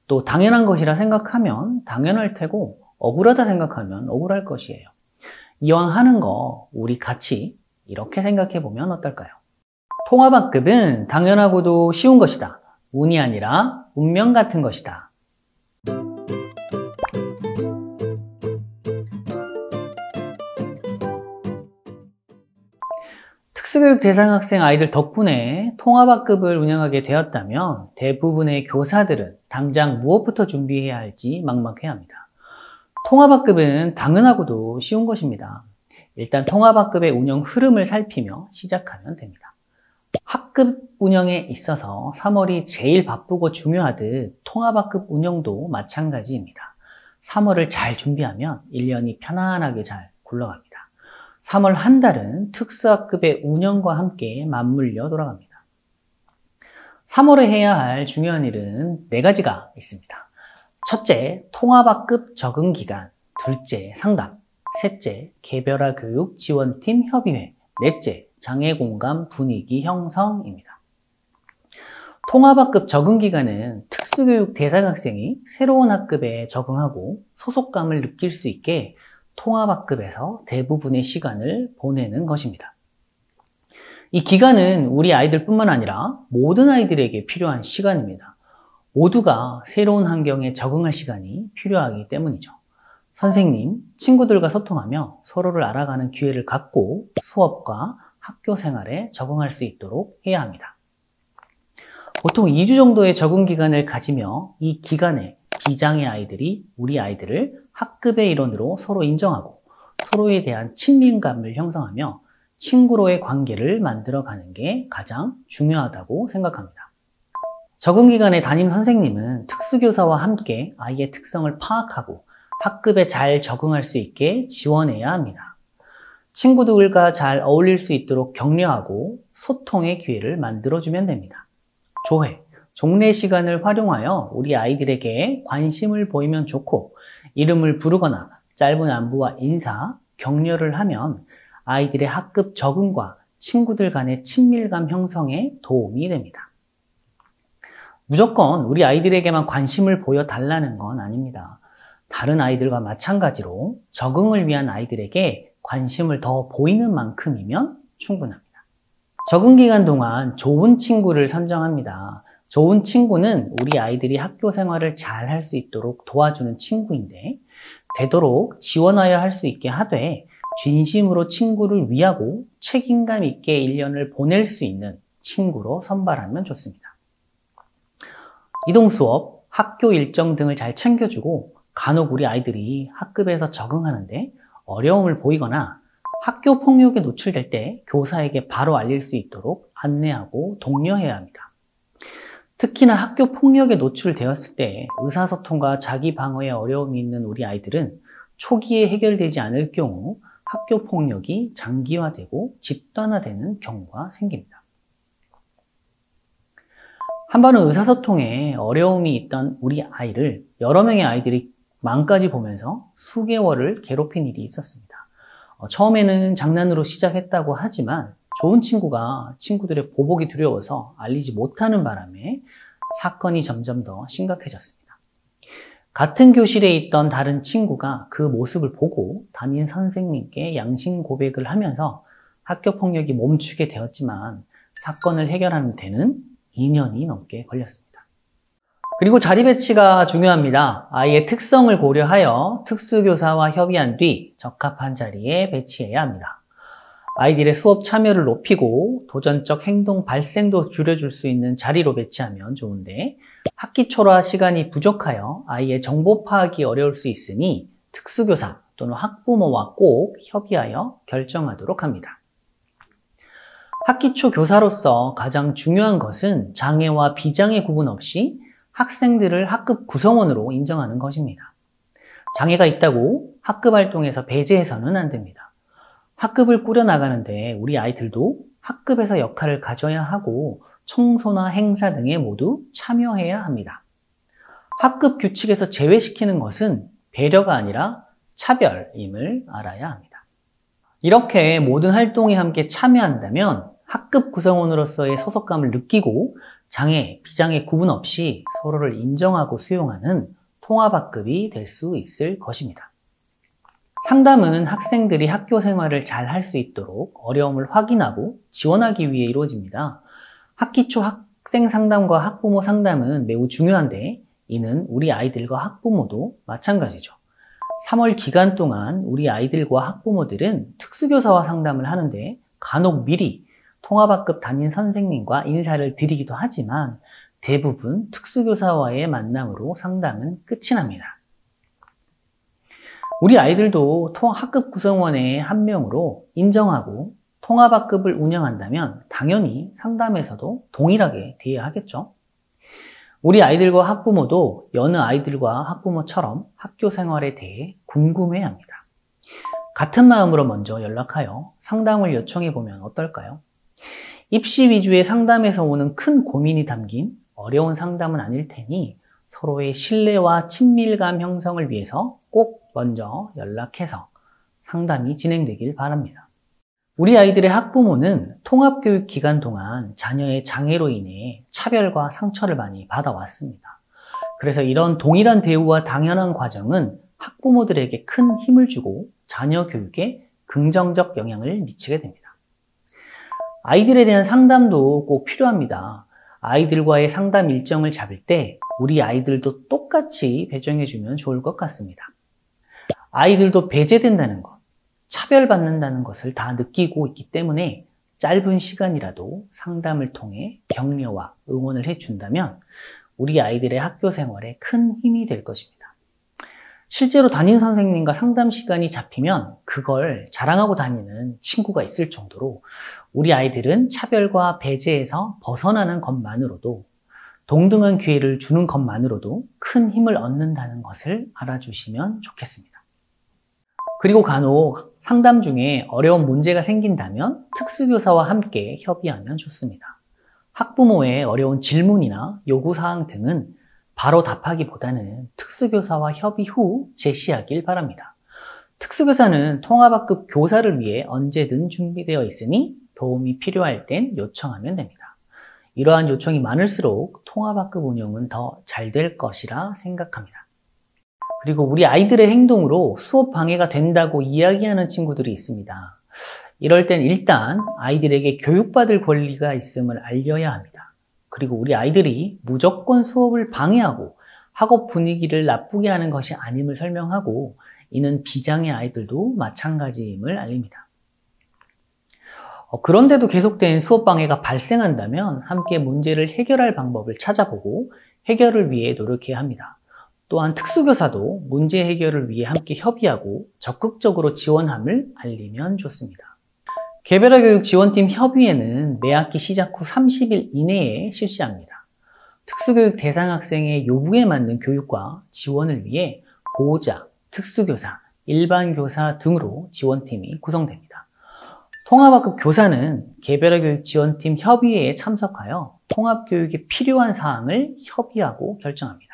또 당연한 것이라 생각하면 당연할 테고 억울하다 생각하면 억울할 것이에요. 이왕 하는 거 우리 같이 이렇게 생각해 보면 어떨까요? 통합학급은 당연하고도 쉬운 것이다. 운이 아니라 운명 같은 것이다. 특수교육 대상 학생 아이들 덕분에 통합학급을 운영하게 되었다면 대부분의 교사들은 당장 무엇부터 준비해야 할지 막막해합니다. 통합학급은 당연하고도 쉬운 것입니다. 일단 통합학급의 운영 흐름을 살피며 시작하면 됩니다. 학급 운영에 있어서 3월이 제일 바쁘고 중요하듯 통합학급 운영도 마찬가지입니다. 3월을 잘 준비하면 1년이 편안하게 잘 굴러갑니다. 3월 한 달은 특수학급의 운영과 함께 맞물려 돌아갑니다. 3월에 해야 할 중요한 일은 4가지가 있습니다. 첫째, 통합학급 적응 기간. 둘째, 상담. 셋째, 개별화 교육 지원팀 협의회. 넷째, 장애공감 분위기 형성입니다. 통합학급 적응 기간은 특수교육 대상 학생이 새로운 학급에 적응하고 소속감을 느낄 수 있게 통합학급에서 대부분의 시간을 보내는 것입니다. 이 기간은 우리 아이들뿐만 아니라 모든 아이들에게 필요한 시간입니다. 모두가 새로운 환경에 적응할 시간이 필요하기 때문이죠. 선생님, 친구들과 소통하며 서로를 알아가는 기회를 갖고 수업과 학교 생활에 적응할 수 있도록 해야 합니다. 보통 2주 정도의 적응 기간을 가지며 이 기간에 비장애 아이들이 우리 아이들을 학급의 일원으로 서로 인정하고 서로에 대한 친밀감을 형성하며 친구로의 관계를 만들어가는 게 가장 중요하다고 생각합니다. 적응 기간에 담임 선생님은 특수교사와 함께 아이의 특성을 파악하고 학급에 잘 적응할 수 있게 지원해야 합니다. 친구들과 잘 어울릴 수 있도록 격려하고 소통의 기회를 만들어주면 됩니다. 조회, 종례 시간을 활용하여 우리 아이들에게 관심을 보이면 좋고 이름을 부르거나 짧은 안부와 인사, 격려를 하면 아이들의 학급 적응과 친구들 간의 친밀감 형성에 도움이 됩니다. 무조건 우리 아이들에게만 관심을 보여달라는 건 아닙니다. 다른 아이들과 마찬가지로 적응을 위한 아이들에게 관심을 더 보이는 만큼이면 충분합니다. 적응 기간 동안 좋은 친구를 선정합니다. 좋은 친구는 우리 아이들이 학교 생활을 잘 할 수 있도록 도와주는 친구인데 되도록 지원하여 할 수 있게 하되 진심으로 친구를 위하고 책임감 있게 1년을 보낼 수 있는 친구로 선발하면 좋습니다. 이동 수업, 학교 일정 등을 잘 챙겨주고 간혹 우리 아이들이 학급에서 적응하는데 어려움을 보이거나 학교 폭력에 노출될 때 교사에게 바로 알릴 수 있도록 안내하고 독려해야 합니다. 특히나 학교 폭력에 노출되었을 때 의사소통과 자기 방어에 어려움이 있는 우리 아이들은 초기에 해결되지 않을 경우 학교 폭력이 장기화되고 집단화되는 경우가 생깁니다. 한 번은 의사소통에 어려움이 있던 우리 아이를 여러 명의 아이들이 망까지 보면서 수개월을 괴롭힌 일이 있었습니다. 처음에는 장난으로 시작했다고 하지만 좋은 친구가 친구들의 보복이 두려워서 알리지 못하는 바람에 사건이 점점 더 심각해졌습니다. 같은 교실에 있던 다른 친구가 그 모습을 보고 담임 선생님께 양심 고백을 하면서 학교 폭력이 멈추게 되었지만 사건을 해결하는 데는 2년이 넘게 걸렸습니다. 그리고 자리 배치가 중요합니다. 아이의 특성을 고려하여 특수교사와 협의한 뒤 적합한 자리에 배치해야 합니다. 아이들의 수업 참여를 높이고 도전적 행동 발생도 줄여줄 수 있는 자리로 배치하면 좋은데 학기 초라 시간이 부족하여 아이의 정보 파악이 어려울 수 있으니 특수교사 또는 학부모와 꼭 협의하여 결정하도록 합니다. 학기 초 교사로서 가장 중요한 것은 장애와 비장애 구분 없이 학생들을 학급 구성원으로 인정하는 것입니다. 장애가 있다고 학급 활동에서 배제해서는 안 됩니다. 학급을 꾸려나가는데 우리 아이들도 학급에서 역할을 가져야 하고 청소나 행사 등에 모두 참여해야 합니다. 학급 규칙에서 제외시키는 것은 배려가 아니라 차별임을 알아야 합니다. 이렇게 모든 활동에 함께 참여한다면 학급 구성원으로서의 소속감을 느끼고 장애, 비장애 구분 없이 서로를 인정하고 수용하는 통합학급이 될 수 있을 것입니다. 상담은 학생들이 학교 생활을 잘 할 수 있도록 어려움을 확인하고 지원하기 위해 이루어집니다. 학기 초 학생 상담과 학부모 상담은 매우 중요한데 이는 우리 아이들과 학부모도 마찬가지죠. 3월 기간 동안 우리 아이들과 학부모들은 특수교사와 상담을 하는데 간혹 미리 통합학급 담임 선생님과 인사를 드리기도 하지만 대부분 특수교사와의 만남으로 상담은 끝이 납니다. 우리 아이들도 학급 구성원의 한 명으로 인정하고 통합학급을 운영한다면 당연히 상담에서도 동일하게 대해야 하겠죠. 우리 아이들과 학부모도 여느 아이들과 학부모처럼 학교 생활에 대해 궁금해합니다. 같은 마음으로 먼저 연락하여 상담을 요청해 보면 어떨까요? 입시 위주의 상담에서 오는 큰 고민이 담긴 어려운 상담은 아닐 테니 서로의 신뢰와 친밀감 형성을 위해서 꼭 먼저 연락해서 상담이 진행되길 바랍니다. 우리 아이들의 학부모는 통합교육 기간 동안 자녀의 장애로 인해 차별과 상처를 많이 받아왔습니다. 그래서 이런 동일한 대우와 당연한 과정은 학부모들에게 큰 힘을 주고 자녀 교육에 긍정적 영향을 미치게 됩니다. 아이들에 대한 상담도 꼭 필요합니다. 아이들과의 상담 일정을 잡을 때 우리 아이들도 똑같이 배정해주면 좋을 것 같습니다. 아이들도 배제된다는 것, 차별받는다는 것을 다 느끼고 있기 때문에 짧은 시간이라도 상담을 통해 격려와 응원을 해준다면 우리 아이들의 학교 생활에 큰 힘이 될 것입니다. 실제로 담임 선생님과 상담 시간이 잡히면 그걸 자랑하고 다니는 친구가 있을 정도로 우리 아이들은 차별과 배제에서 벗어나는 것만으로도 동등한 기회를 주는 것만으로도 큰 힘을 얻는다는 것을 알아주시면 좋겠습니다. 그리고 간혹 상담 중에 어려운 문제가 생긴다면 특수교사와 함께 협의하면 좋습니다. 학부모의 어려운 질문이나 요구사항 등은 바로 답하기보다는 특수교사와 협의 후 제시하길 바랍니다. 특수교사는 통합학급 교사를 위해 언제든 준비되어 있으니 도움이 필요할 땐 요청하면 됩니다. 이러한 요청이 많을수록 통합학급 운영은 더 잘 될 것이라 생각합니다. 그리고 우리 아이들의 행동으로 수업 방해가 된다고 이야기하는 친구들이 있습니다. 이럴 땐 일단 아이들에게 교육받을 권리가 있음을 알려야 합니다. 그리고 우리 아이들이 무조건 수업을 방해하고 학업 분위기를 나쁘게 하는 것이 아님을 설명하고 이는 비장의 아이들도 마찬가지임을 알립니다. 그런데도 계속된 수업 방해가 발생한다면 함께 문제를 해결할 방법을 찾아보고 해결을 위해 노력해야 합니다. 또한 특수교사도 문제 해결을 위해 함께 협의하고 적극적으로 지원함을 알리면 좋습니다. 개별화 교육 지원팀 협의회는 매학기 시작 후 30일 이내에 실시합니다. 특수교육 대상 학생의 요구에 맞는 교육과 지원을 위해 보호자, 특수교사, 일반 교사 등으로 지원팀이 구성됩니다. 통합학급 교사는 개별화 교육 지원팀 협의회에 참석하여 통합교육에 필요한 사항을 협의하고 결정합니다.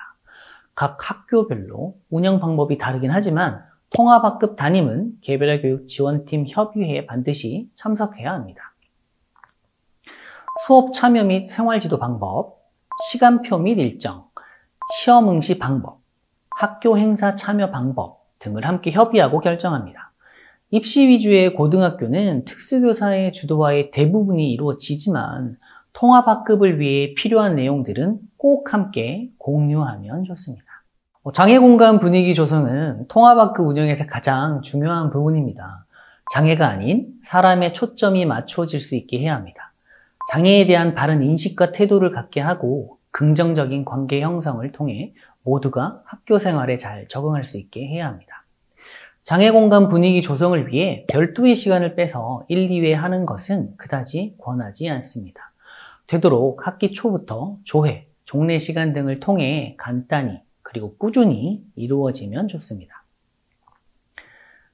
각 학교별로 운영 방법이 다르긴 하지만 통합학급 담임은 개별화 교육 지원팀 협의회에 반드시 참석해야 합니다. 수업 참여 및 생활지도 방법, 시간표 및 일정, 시험 응시 방법, 학교 행사 참여 방법 등을 함께 협의하고 결정합니다. 입시 위주의 고등학교는 특수교사의 주도하에 대부분이 이루어지지만 통합학급을 위해 필요한 내용들은 꼭 함께 공유하면 좋습니다. 장애 공간 분위기 조성은 통합학급 운영에서 가장 중요한 부분입니다. 장애가 아닌 사람의 초점이 맞춰질 수 있게 해야 합니다. 장애에 대한 바른 인식과 태도를 갖게 하고 긍정적인 관계 형성을 통해 모두가 학교 생활에 잘 적응할 수 있게 해야 합니다. 장애 공간 분위기 조성을 위해 별도의 시간을 빼서 1, 2회 하는 것은 그다지 권하지 않습니다. 되도록 학기 초부터 조회, 종례 시간 등을 통해 간단히 그리고 꾸준히 이루어지면 좋습니다.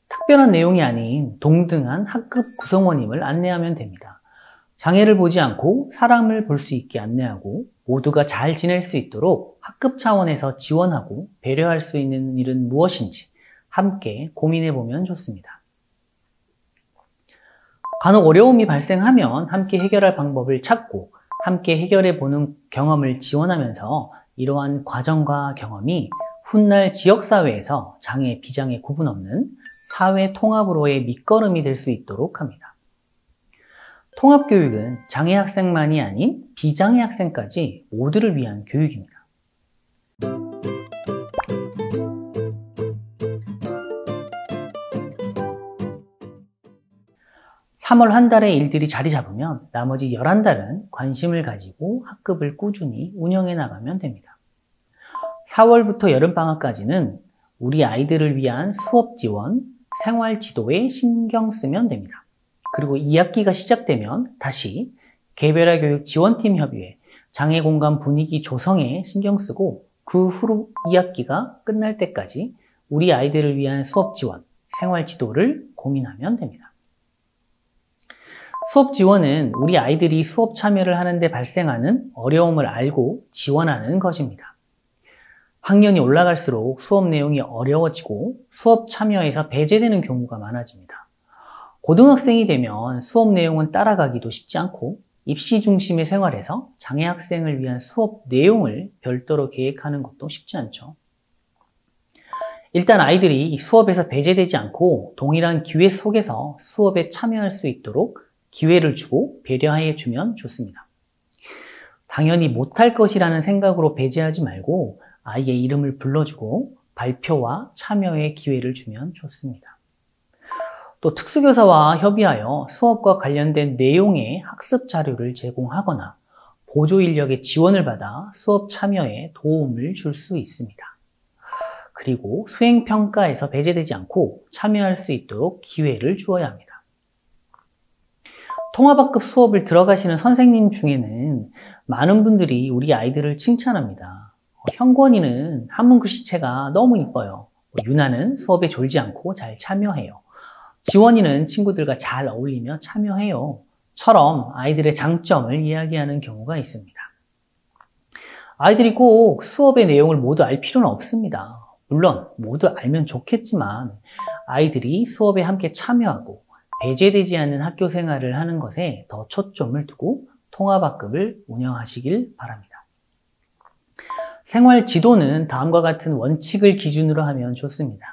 특별한 내용이 아닌 동등한 학급 구성원임을 안내하면 됩니다. 장애를 보지 않고 사람을 볼 수 있게 안내하고 모두가 잘 지낼 수 있도록 학급 차원에서 지원하고 배려할 수 있는 일은 무엇인지 함께 고민해보면 좋습니다. 간혹 어려움이 발생하면 함께 해결할 방법을 찾고 함께 해결해보는 경험을 지원하면서 이러한 과정과 경험이 훗날 지역사회에서 장애, 비장애 구분 없는 사회 통합으로의 밑거름이 될 수 있도록 합니다. 통합교육은 장애 학생만이 아닌 비장애 학생까지 모두를 위한 교육입니다. 3월 한 달의 일들이 자리 잡으면 나머지 11달은 관심을 가지고 학급을 꾸준히 운영해 나가면 됩니다. 4월부터 여름방학까지는 우리 아이들을 위한 수업 지원, 생활 지도에 신경 쓰면 됩니다. 그리고 2학기가 시작되면 다시 개별화 교육 지원팀 협의회, 장애 공간 분위기 조성에 신경 쓰고 그 후로 2학기가 끝날 때까지 우리 아이들을 위한 수업 지원, 생활 지도를 고민하면 됩니다. 수업 지원은 우리 아이들이 수업 참여를 하는데 발생하는 어려움을 알고 지원하는 것입니다. 학년이 올라갈수록 수업 내용이 어려워지고 수업 참여에서 배제되는 경우가 많아집니다. 고등학생이 되면 수업 내용은 따라가기도 쉽지 않고 입시 중심의 생활에서 장애 학생을 위한 수업 내용을 별도로 계획하는 것도 쉽지 않죠. 일단 아이들이 수업에서 배제되지 않고 동일한 기회 속에서 수업에 참여할 수 있도록 기회를 주고 배려해 주면 좋습니다. 당연히 못할 것이라는 생각으로 배제하지 말고 아이의 이름을 불러주고 발표와 참여의 기회를 주면 좋습니다. 또 특수교사와 협의하여 수업과 관련된 내용의 학습 자료를 제공하거나 보조 인력의 지원을 받아 수업 참여에 도움을 줄 수 있습니다. 그리고 수행평가에서 배제되지 않고 참여할 수 있도록 기회를 주어야 합니다. 통합학급 수업을 들어가시는 선생님 중에는 많은 분들이 우리 아이들을 칭찬합니다. 현권이는 한문 글씨체가 너무 이뻐요. 유나는 수업에 졸지 않고 잘 참여해요. 지원이는 친구들과 잘 어울리며 참여해요. 처럼 아이들의 장점을 이야기하는 경우가 있습니다. 아이들이 꼭 수업의 내용을 모두 알 필요는 없습니다. 물론 모두 알면 좋겠지만 아이들이 수업에 함께 참여하고 배제되지 않는 학교 생활을 하는 것에 더 초점을 두고 통합학급을 운영하시길 바랍니다. 생활 지도는 다음과 같은 원칙을 기준으로 하면 좋습니다.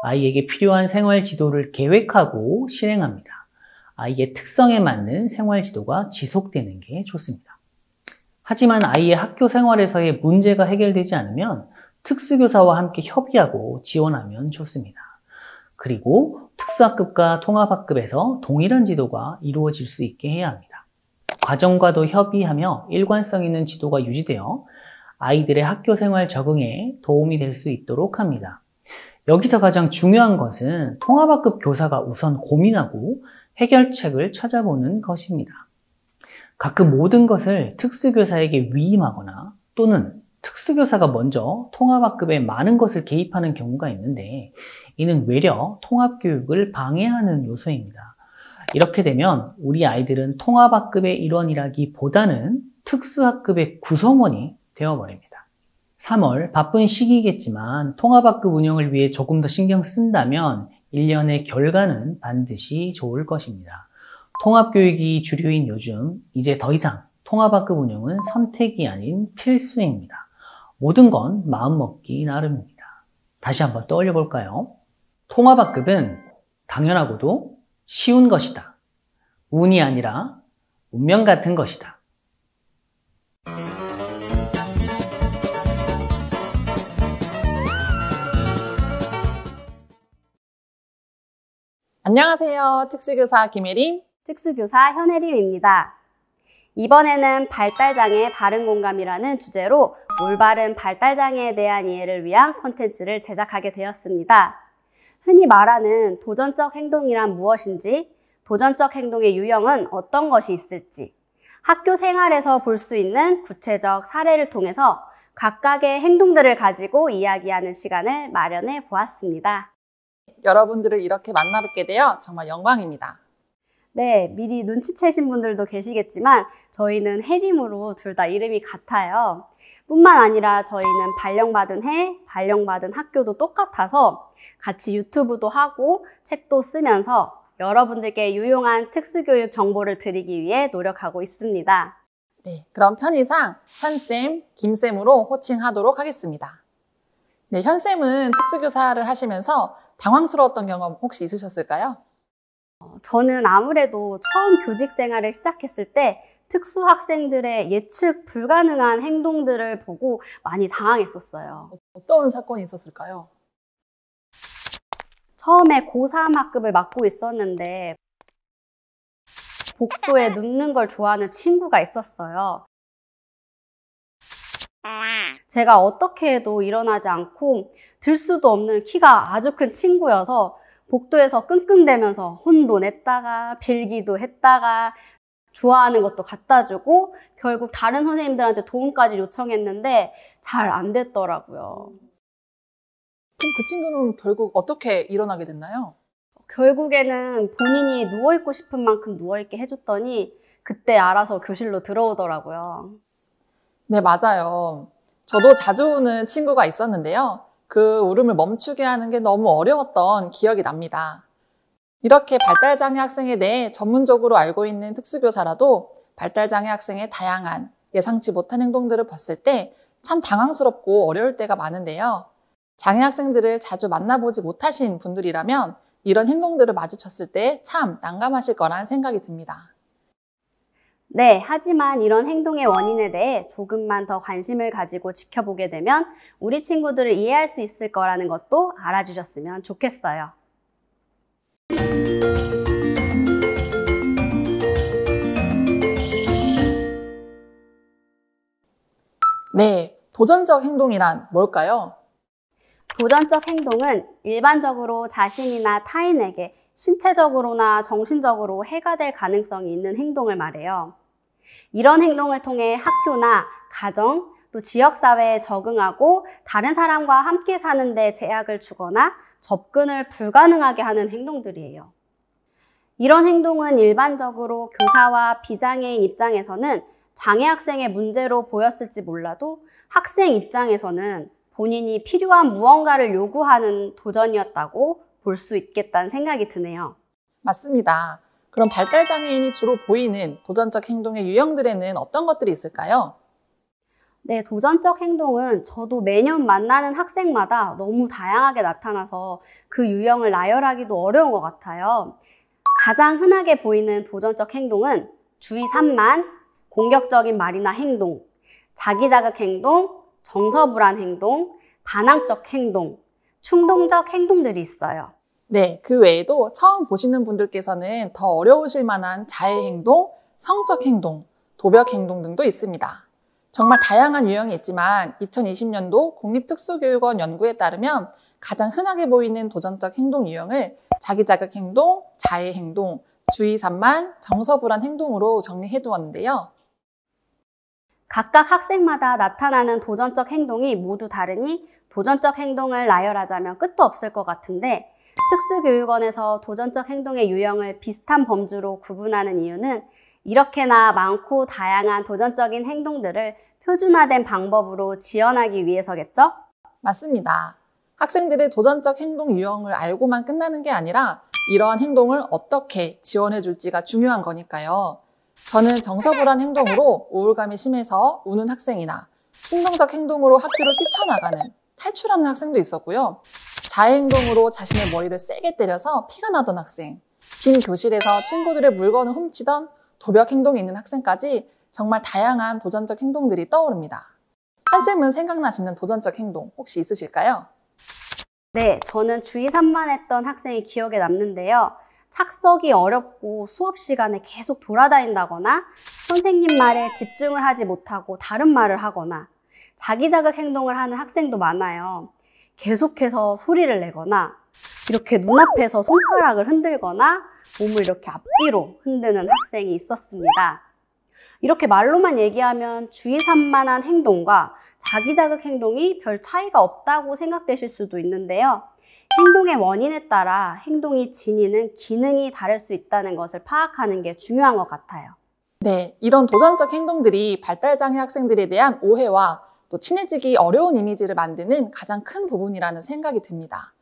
아이에게 필요한 생활 지도를 계획하고 실행합니다. 아이의 특성에 맞는 생활 지도가 지속되는 게 좋습니다. 하지만 아이의 학교 생활에서의 문제가 해결되지 않으면 특수교사와 함께 협의하고 지원하면 좋습니다. 그리고 특수학급과 통합학급에서 동일한 지도가 이루어질 수 있게 해야 합니다. 과정과도 협의하며 일관성 있는 지도가 유지되어 아이들의 학교 생활 적응에 도움이 될 수 있도록 합니다. 여기서 가장 중요한 것은 통합학급 교사가 우선 고민하고 해결책을 찾아보는 것입니다. 가끔 모든 것을 특수교사에게 위임하거나 또는 특수교사가 먼저 통합학급에 많은 것을 개입하는 경우가 있는데 이는 외려 통합교육을 방해하는 요소입니다. 이렇게 되면 우리 아이들은 통합학급의 일원이라기보다는 특수학급의 구성원이 되어버립니다. 3월 바쁜 시기겠지만 통합학급 운영을 위해 조금 더 신경 쓴다면 1년의 결과는 반드시 좋을 것입니다. 통합교육이 주류인 요즘 이제 더 이상 통합학급 운영은 선택이 아닌 필수입니다. 모든 건 마음먹기 나름입니다. 다시 한번 떠올려 볼까요? 통합학급은 당연하고도 쉬운 것이다. 운이 아니라 운명 같은 것이다. 안녕하세요. 특수교사 김예림, 특수교사 현혜림입니다. 이번에는 발달장애 바른공감이라는 주제로 올바른 발달장애에 대한 이해를 위한 콘텐츠를 제작하게 되었습니다. 흔히 말하는 도전적 행동이란 무엇인지, 도전적 행동의 유형은 어떤 것이 있을지, 학교 생활에서 볼 수 있는 구체적 사례를 통해서 각각의 행동들을 가지고 이야기하는 시간을 마련해 보았습니다. 여러분들을 이렇게 만나뵙게 되어 정말 영광입니다. 네, 미리 눈치채신 분들도 계시겠지만 저희는 혜림으로 둘 다 이름이 같아요. 뿐만 아니라 저희는 발령받은 해, 발령받은 학교도 똑같아서 같이 유튜브도 하고 책도 쓰면서 여러분들께 유용한 특수교육 정보를 드리기 위해 노력하고 있습니다. 네, 그럼 편의상 현쌤, 김쌤으로 호칭하도록 하겠습니다. 네, 현쌤은 특수교사를 하시면서 당황스러웠던 경험 혹시 있으셨을까요? 저는 아무래도 처음 교직 생활을 시작했을 때 특수학생들의 예측 불가능한 행동들을 보고 많이 당황했었어요. 어떤 사건이 있었을까요? 처음에 고3 학급을 맡고 있었는데 복도에 눕는 걸 좋아하는 친구가 있었어요. 제가 어떻게 해도 일어나지 않고 들 수도 없는 키가 아주 큰 친구여서 복도에서 끙끙대면서 혼도 냈다가 빌기도 했다가 좋아하는 것도 갖다 주고 결국 다른 선생님들한테 도움까지 요청했는데 잘 안 됐더라고요. 그럼 그 친구는 결국 어떻게 일어나게 됐나요? 결국에는 본인이 누워있고 싶은 만큼 누워있게 해줬더니 그때 알아서 교실로 들어오더라고요. 네, 맞아요. 저도 자주 우는 친구가 있었는데요. 그 울음을 멈추게 하는 게 너무 어려웠던 기억이 납니다. 이렇게 발달장애 학생에 대해 전문적으로 알고 있는 특수교사라도 발달장애 학생의 다양한 예상치 못한 행동들을 봤을 때 참 당황스럽고 어려울 때가 많은데요. 장애 학생들을 자주 만나보지 못하신 분들이라면 이런 행동들을 마주쳤을 때 참 난감하실 거란 생각이 듭니다. 네, 하지만 이런 행동의 원인에 대해 조금만 더 관심을 가지고 지켜보게 되면 우리 친구들을 이해할 수 있을 거라는 것도 알아주셨으면 좋겠어요. 네, 도전적 행동이란 뭘까요? 도전적 행동은 일반적으로 자신이나 타인에게 신체적으로나 정신적으로 해가 될 가능성이 있는 행동을 말해요. 이런 행동을 통해 학교나 가정, 또 지역사회에 적응하고 다른 사람과 함께 사는 데 제약을 주거나 접근을 불가능하게 하는 행동들이에요. 이런 행동은 일반적으로 교사와 비장애인 입장에서는 장애 학생의 문제로 보였을지 몰라도 학생 입장에서는 본인이 필요한 무언가를 요구하는 도전이었다고 볼 수 있겠다는 생각이 드네요. 맞습니다. 그럼 발달장애인이 주로 보이는 도전적 행동의 유형들에는 어떤 것들이 있을까요? 네, 도전적 행동은 저도 매년 만나는 학생마다 너무 다양하게 나타나서 그 유형을 나열하기도 어려운 것 같아요. 가장 흔하게 보이는 도전적 행동은 주의 산만, 공격적인 말이나 행동, 자기자극 행동, 정서불안 행동, 반항적 행동, 충동적 행동들이 있어요. 네, 그 외에도 처음 보시는 분들께서는 더 어려우실 만한 자해 행동, 성적 행동, 도벽 행동 등도 있습니다. 정말 다양한 유형이 있지만 2020년도 국립특수교육원 연구에 따르면 가장 흔하게 보이는 도전적 행동 유형을 자기자극 행동, 자해 행동, 주의 산만, 정서불안 행동으로 정리해 두었는데요. 각각 학생마다 나타나는 도전적 행동이 모두 다르니 도전적 행동을 나열하자면 끝도 없을 것 같은데 특수교육원에서 도전적 행동의 유형을 비슷한 범주로 구분하는 이유는 이렇게나 많고 다양한 도전적인 행동들을 표준화된 방법으로 지원하기 위해서겠죠? 맞습니다. 학생들의 도전적 행동 유형을 알고만 끝나는 게 아니라 이러한 행동을 어떻게 지원해 줄지가 중요한 거니까요. 저는 정서불안 행동으로 우울감이 심해서 우는 학생이나 충동적 행동으로 학교를 뛰쳐나가는, 탈출하는 학생도 있었고요. 자해 행동으로 자신의 머리를 세게 때려서 피가 나던 학생, 빈 교실에서 친구들의 물건을 훔치던 도벽 행동이 있는 학생까지 정말 다양한 도전적 행동들이 떠오릅니다. 한쌤은 생각나시는 도전적 행동 혹시 있으실까요? 네, 저는 주의 산만했던 학생이 기억에 남는데요. 착석이 어렵고 수업 시간에 계속 돌아다닌다거나 선생님 말에 집중을 하지 못하고 다른 말을 하거나 자기자극 행동을 하는 학생도 많아요. 계속해서 소리를 내거나 이렇게 눈앞에서 손가락을 흔들거나 몸을 이렇게 앞뒤로 흔드는 학생이 있었습니다. 이렇게 말로만 얘기하면 주의 산만한 행동과 자기자극 행동이 별 차이가 없다고 생각되실 수도 있는데요. 행동의 원인에 따라 행동이 지니는 기능이 다를 수 있다는 것을 파악하는 게 중요한 것 같아요. 네, 이런 도전적 행동들이 발달장애 학생들에 대한 오해와 또 친해지기 어려운 이미지를 만드는 가장 큰 부분이라는 생각이 듭니다.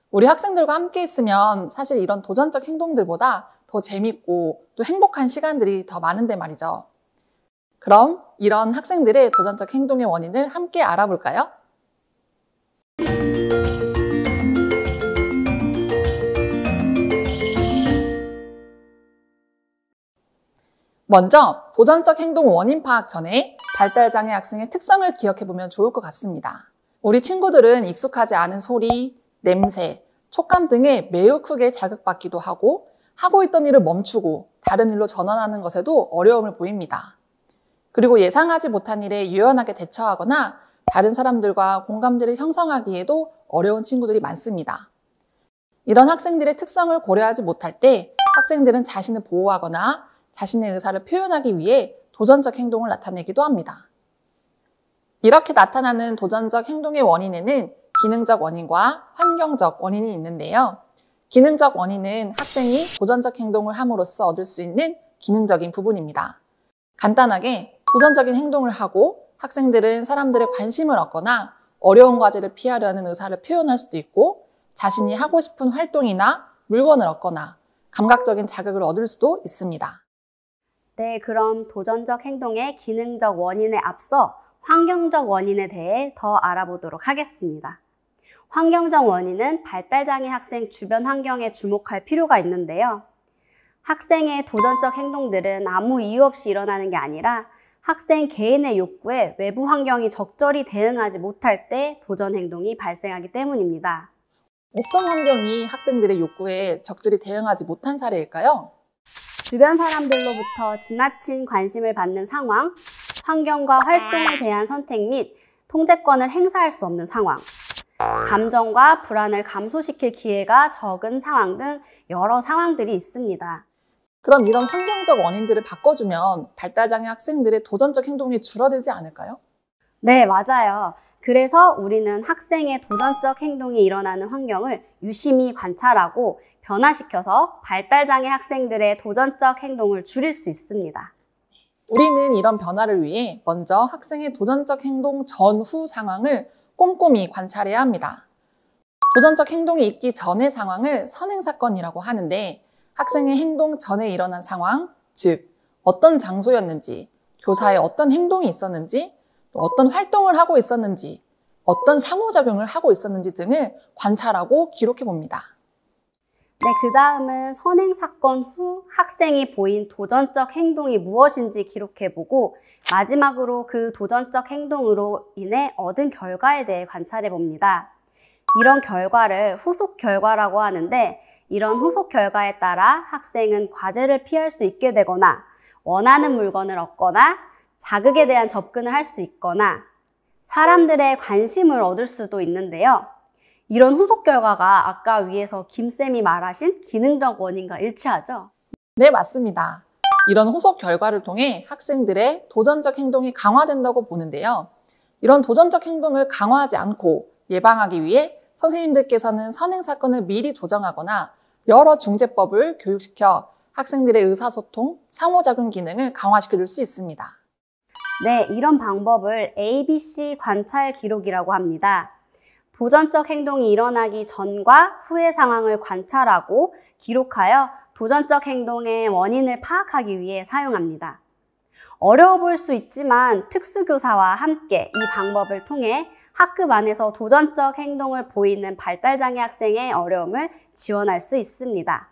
우리 학생들과 함께 있으면 사실 이런 도전적 행동들보다 더 재밌고 또 행복한 시간들이 더 많은데 말이죠. 그럼 이런 학생들의 도전적 행동의 원인을 함께 알아볼까요? 먼저 도전적 행동 원인 파악 전에 발달장애 학생의 특성을 기억해보면 좋을 것 같습니다. 우리 친구들은 익숙하지 않은 소리, 냄새, 촉감 등에 매우 크게 자극받기도 하고 있던 일을 멈추고 다른 일로 전환하는 것에도 어려움을 보입니다. 그리고 예상하지 못한 일에 유연하게 대처하거나 다른 사람들과 공감대를 형성하기에도 어려운 친구들이 많습니다. 이런 학생들의 특성을 고려하지 못할 때 학생들은 자신을 보호하거나 자신의 의사를 표현하기 위해 도전적 행동을 나타내기도 합니다. 이렇게 나타나는 도전적 행동의 원인에는 기능적 원인과 환경적 원인이 있는데요. 기능적 원인은 학생이 도전적 행동을 함으로써 얻을 수 있는 기능적인 부분입니다. 간단하게 도전적인 행동을 하고 학생들은 사람들의 관심을 얻거나 어려운 과제를 피하려는 의사를 표현할 수도 있고 자신이 하고 싶은 활동이나 물건을 얻거나 감각적인 자극을 얻을 수도 있습니다. 네, 그럼 도전적 행동의 기능적 원인에 앞서 환경적 원인에 대해 더 알아보도록 하겠습니다. 환경적 원인은 발달장애 학생 주변 환경에 주목할 필요가 있는데요. 학생의 도전적 행동들은 아무 이유 없이 일어나는 게 아니라 학생 개인의 욕구에 외부 환경이 적절히 대응하지 못할 때 도전 행동이 발생하기 때문입니다. 어떤 환경이 학생들의 욕구에 적절히 대응하지 못한 사례일까요? 주변 사람들로부터 지나친 관심을 받는 상황, 환경과 활동에 대한 선택 및 통제권을 행사할 수 없는 상황, 감정과 불안을 감소시킬 기회가 적은 상황 등 여러 상황들이 있습니다. 그럼 이런 환경적 원인들을 바꿔주면 발달장애 학생들의 도전적 행동이 줄어들지 않을까요? 네, 맞아요. 그래서 우리는 학생의 도전적 행동이 일어나는 환경을 유심히 관찰하고 변화시켜서 발달장애 학생들의 도전적 행동을 줄일 수 있습니다. 우리는 이런 변화를 위해 먼저 학생의 도전적 행동 전후 상황을 꼼꼼히 관찰해야 합니다. 도전적 행동이 있기 전의 상황을 선행사건이라고 하는데 학생의 행동 전에 일어난 상황, 즉 어떤 장소였는지, 교사의 어떤 행동이 있었는지, 또 어떤 활동을 하고 있었는지, 어떤 상호작용을 하고 있었는지 등을 관찰하고 기록해 봅니다. 네, 그 다음은 선행사건 후 학생이 보인 도전적 행동이 무엇인지 기록해보고 마지막으로 그 도전적 행동으로 인해 얻은 결과에 대해 관찰해봅니다. 이런 결과를 후속 결과라고 하는데 이런 후속 결과에 따라 학생은 과제를 피할 수 있게 되거나 원하는 물건을 얻거나 자극에 대한 접근을 할 수 있거나 사람들의 관심을 얻을 수도 있는데요. 이런 후속 결과가 아까 위에서 김쌤이 말하신 기능적 원인과 일치하죠? 네, 맞습니다. 이런 후속 결과를 통해 학생들의 도전적 행동이 강화된다고 보는데요. 이런 도전적 행동을 강화하지 않고 예방하기 위해 선생님들께서는 선행사건을 미리 조정하거나 여러 중재법을 교육시켜 학생들의 의사소통, 상호작용 기능을 강화시켜줄 수 있습니다. 네, 이런 방법을 ABC 관찰 기록이라고 합니다. 도전적 행동이 일어나기 전과 후의 상황을 관찰하고 기록하여 도전적 행동의 원인을 파악하기 위해 사용합니다. 어려워 보일 수 있지만 특수교사와 함께 이 방법을 통해 학급 안에서 도전적 행동을 보이는 발달장애 학생의 어려움을 지원할 수 있습니다.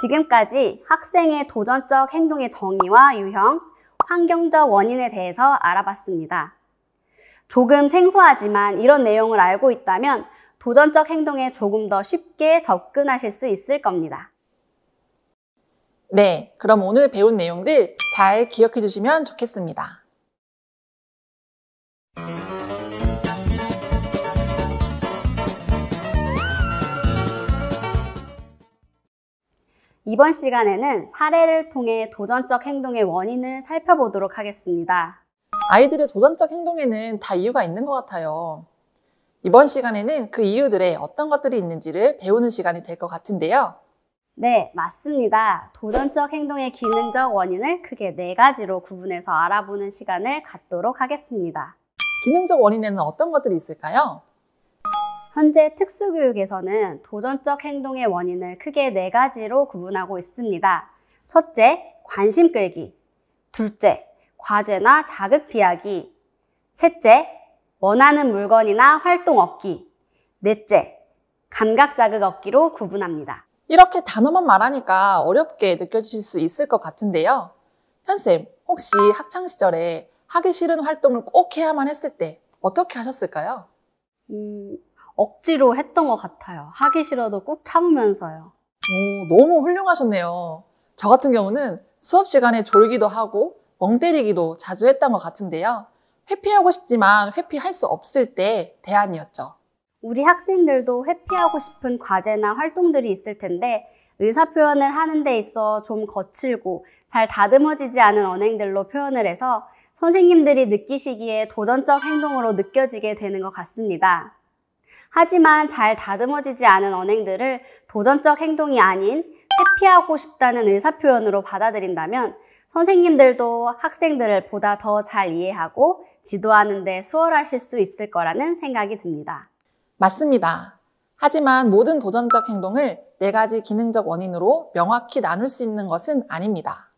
지금까지 학생의 도전적 행동의 정의와 유형, 환경적 원인에 대해서 알아봤습니다. 조금 생소하지만 이런 내용을 알고 있다면 도전적 행동에 조금 더 쉽게 접근하실 수 있을 겁니다. 네, 그럼 오늘 배운 내용들 잘 기억해 주시면 좋겠습니다. 이번 시간에는 사례를 통해 도전적 행동의 원인을 살펴보도록 하겠습니다. 아이들의 도전적 행동에는 다 이유가 있는 것 같아요. 이번 시간에는 그 이유들에 어떤 것들이 있는지를 배우는 시간이 될 것 같은데요. 네, 맞습니다. 도전적 행동의 기능적 원인을 크게 4가지로 구분해서 알아보는 시간을 갖도록 하겠습니다. 기능적 원인에는 어떤 것들이 있을까요? 현재 특수교육에서는 도전적 행동의 원인을 크게 4가지로 구분하고 있습니다. 첫째, 관심 끌기. 둘째, 과제나 자극 피하기. 셋째, 원하는 물건이나 활동 얻기. 넷째, 감각 자극 얻기로 구분합니다. 이렇게 단어만 말하니까 어렵게 느껴지실 수 있을 것 같은데요. 현쌤, 혹시 학창시절에 하기 싫은 활동을 꼭 해야만 했을 때 어떻게 하셨을까요? 억지로 했던 것 같아요. 하기 싫어도 꾹 참으면서요. 오, 너무 훌륭하셨네요. 저 같은 경우는 수업 시간에 졸기도 하고 멍 때리기도 자주 했던 것 같은데요. 회피하고 싶지만 회피할 수 없을 때 대안이었죠. 우리 학생들도 회피하고 싶은 과제나 활동들이 있을 텐데 의사표현을 하는 데 있어 좀 거칠고 잘 다듬어지지 않은 언행들로 표현을 해서 선생님들이 느끼시기에 도전적 행동으로 느껴지게 되는 것 같습니다. 하지만 잘 다듬어지지 않은 언행들을 도전적 행동이 아닌 회피하고 싶다는 의사표현으로 받아들인다면 선생님들도 학생들을 보다 더 잘 이해하고 지도하는 데 수월하실 수 있을 거라는 생각이 듭니다. 맞습니다. 하지만 모든 도전적 행동을 4가지 기능적 원인으로 명확히 나눌 수 있는 것은 아닙니다.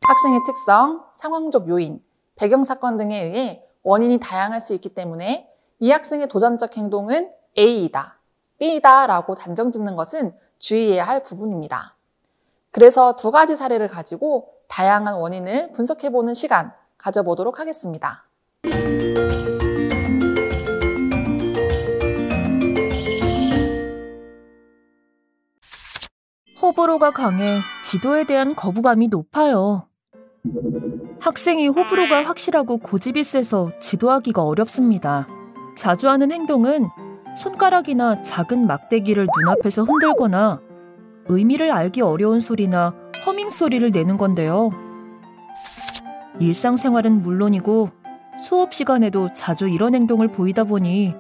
학생의 특성, 상황적 요인, 배경사건 등에 의해 원인이 다양할 수 있기 때문에 이 학생의 도전적 행동은 A이다, B이다 라고 단정 짓는 것은 주의해야 할 부분입니다. 그래서 2가지 사례를 가지고 다양한 원인을 분석해보는 시간 가져보도록 하겠습니다. 호불호가 강해 지도에 대한 거부감이 높아요. 학생이 호불호가 확실하고 고집이 세서 지도하기가 어렵습니다. 자주 하는 행동은 손가락이나 작은 막대기를 눈앞에서 흔들거나 의미를 알기 어려운 소리나 허밍 소리를 내는 건데요. 일상생활은 물론이고 수업 시간에도 자주 이런 행동을 보이다 보니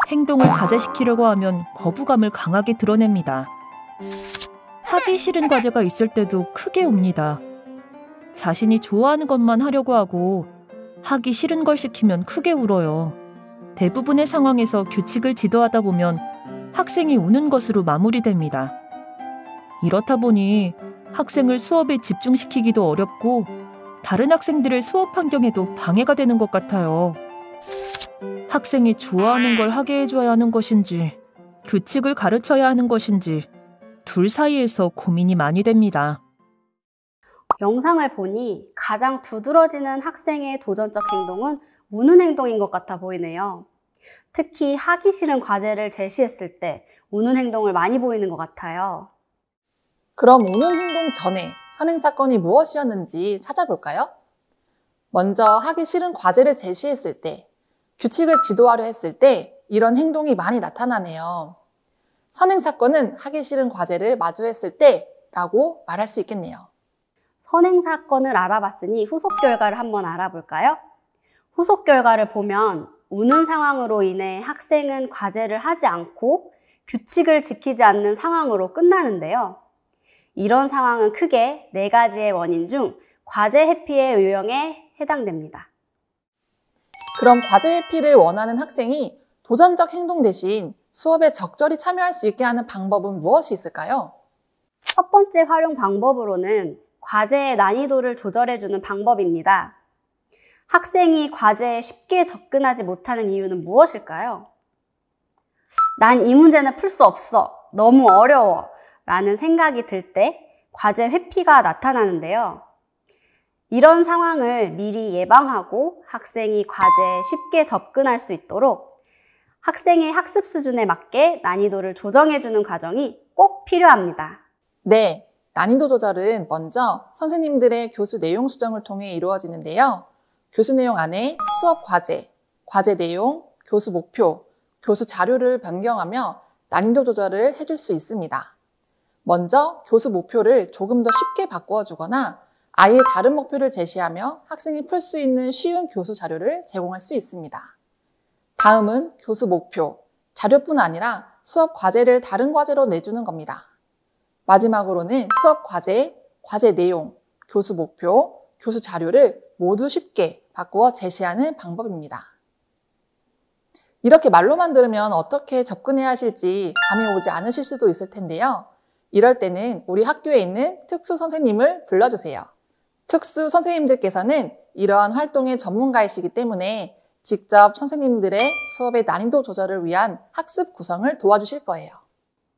행동을 자제시키려고 하면 거부감을 강하게 드러냅니다. 하기 싫은 과제가 있을 때도 크게 웁니다. 자신이 좋아하는 것만 하려고 하고 하기 싫은 걸 시키면 크게 울어요. 대부분의 상황에서 규칙을 지도하다 보면 학생이 우는 것으로 마무리됩니다. 이렇다 보니 학생을 수업에 집중시키기도 어렵고 다른 학생들의 수업 환경에도 방해가 되는 것 같아요. 학생이 좋아하는 걸 하게 해줘야 하는 것인지 규칙을 가르쳐야 하는 것인지 둘 사이에서 고민이 많이 됩니다. 영상을 보니 가장 두드러지는 학생의 도전적 행동은 우는 행동인 것 같아 보이네요. 특히 하기 싫은 과제를 제시했을 때 우는 행동을 많이 보이는 것 같아요. 그럼 우는 행동 전에 선행사건이 무엇이었는지 찾아볼까요? 먼저 하기 싫은 과제를 제시했을 때, 규칙을 지도하려 했을 때 이런 행동이 많이 나타나네요. 선행사건은 하기 싫은 과제를 마주했을 때라고 말할 수 있겠네요. 선행사건을 알아봤으니 후속 결과를 한번 알아볼까요? 후속 결과를 보면 우는 상황으로 인해 학생은 과제를 하지 않고 규칙을 지키지 않는 상황으로 끝나는데요. 이런 상황은 크게 4가지의 원인 중 과제 회피의 유형에 해당됩니다. 그럼 과제 회피를 원하는 학생이 도전적 행동 대신 수업에 적절히 참여할 수 있게 하는 방법은 무엇이 있을까요? 첫 번째 활용 방법으로는 과제의 난이도를 조절해주는 방법입니다. 학생이 과제에 쉽게 접근하지 못하는 이유는 무엇일까요? 난 이 문제는 풀 수 없어. 너무 어려워. 라는 생각이 들 때 과제 회피가 나타나는데요. 이런 상황을 미리 예방하고 학생이 과제에 쉽게 접근할 수 있도록 학생의 학습 수준에 맞게 난이도를 조정해주는 과정이 꼭 필요합니다. 네, 난이도 조절은 먼저 선생님들의 교수 내용 수정을 통해 이루어지는데요. 교수 내용 안에 수업 과제, 과제 내용, 교수 목표, 교수 자료를 변경하며 난이도 조절을 해줄 수 있습니다. 먼저 교수 목표를 조금 더 쉽게 바꾸어 주거나 아예 다른 목표를 제시하며 학생이 풀 수 있는 쉬운 교수 자료를 제공할 수 있습니다. 다음은 교수 목표, 자료뿐 아니라 수업 과제를 다른 과제로 내주는 겁니다. 마지막으로는 수업 과제, 과제 내용, 교수 목표, 교수 자료를 모두 쉽게 바꾸어 제시하는 방법입니다. 이렇게 말로만 들으면 어떻게 접근해야 하실지 감이 오지 않으실 수도 있을 텐데요. 이럴 때는 우리 학교에 있는 특수 선생님을 불러주세요. 특수 선생님들께서는 이러한 활동의 전문가이시기 때문에 직접 선생님들의 수업의 난이도 조절을 위한 학습 구성을 도와주실 거예요.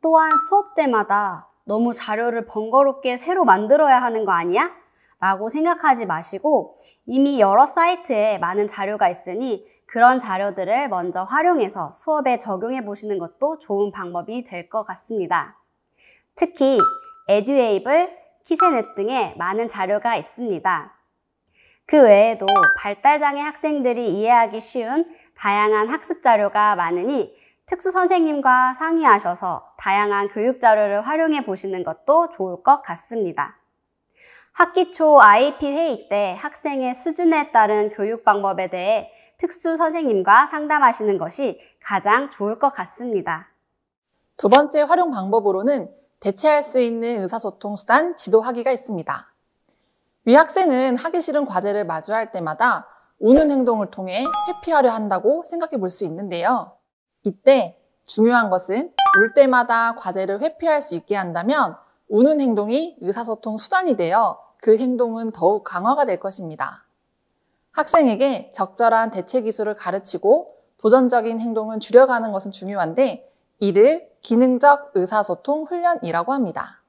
또한 수업 때마다 너무 자료를 번거롭게 새로 만들어야 하는 거 아니야? 라고 생각하지 마시고 이미 여러 사이트에 많은 자료가 있으니 그런 자료들을 먼저 활용해서 수업에 적용해 보시는 것도 좋은 방법이 될 것 같습니다. 특히 에듀에이블, 키세넷 등의 많은 자료가 있습니다. 그 외에도 발달장애 학생들이 이해하기 쉬운 다양한 학습 자료가 많으니 특수 선생님과 상의하셔서 다양한 교육 자료를 활용해 보시는 것도 좋을 것 같습니다. 학기 초 IEP 회의 때 학생의 수준에 따른 교육 방법에 대해 특수 선생님과 상담하시는 것이 가장 좋을 것 같습니다. 두 번째 활용 방법으로는 대체할 수 있는 의사소통 수단 지도하기가 있습니다. 위 학생은 하기 싫은 과제를 마주할 때마다 우는 행동을 통해 회피하려 한다고 생각해 볼 수 있는데요. 이때 중요한 것은 울 때마다 과제를 회피할 수 있게 한다면 우는 행동이 의사소통 수단이 되어 그 행동은 더욱 강화가 될 것입니다. 학생에게 적절한 대체 기술을 가르치고 도전적인 행동은 줄여가는 것은 중요한데 이를 기능적 의사소통 훈련이라고 합니다.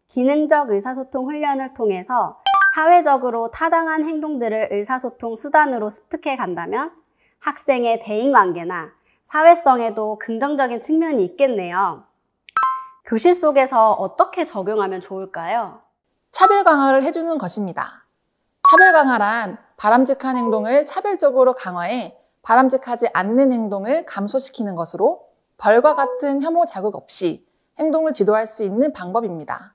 기능적 의사소통 훈련을 통해서 사회적으로 타당한 행동들을 의사소통 수단으로 습득해 간다면 학생의 대인관계나 사회성에도 긍정적인 측면이 있겠네요. 교실 속에서 어떻게 적용하면 좋을까요? 차별 강화를 해주는 것입니다. 차별 강화란 바람직한 행동을 차별적으로 강화해 바람직하지 않는 행동을 감소시키는 것으로 벌과 같은 혐오 자극 없이 행동을 지도할 수 있는 방법입니다.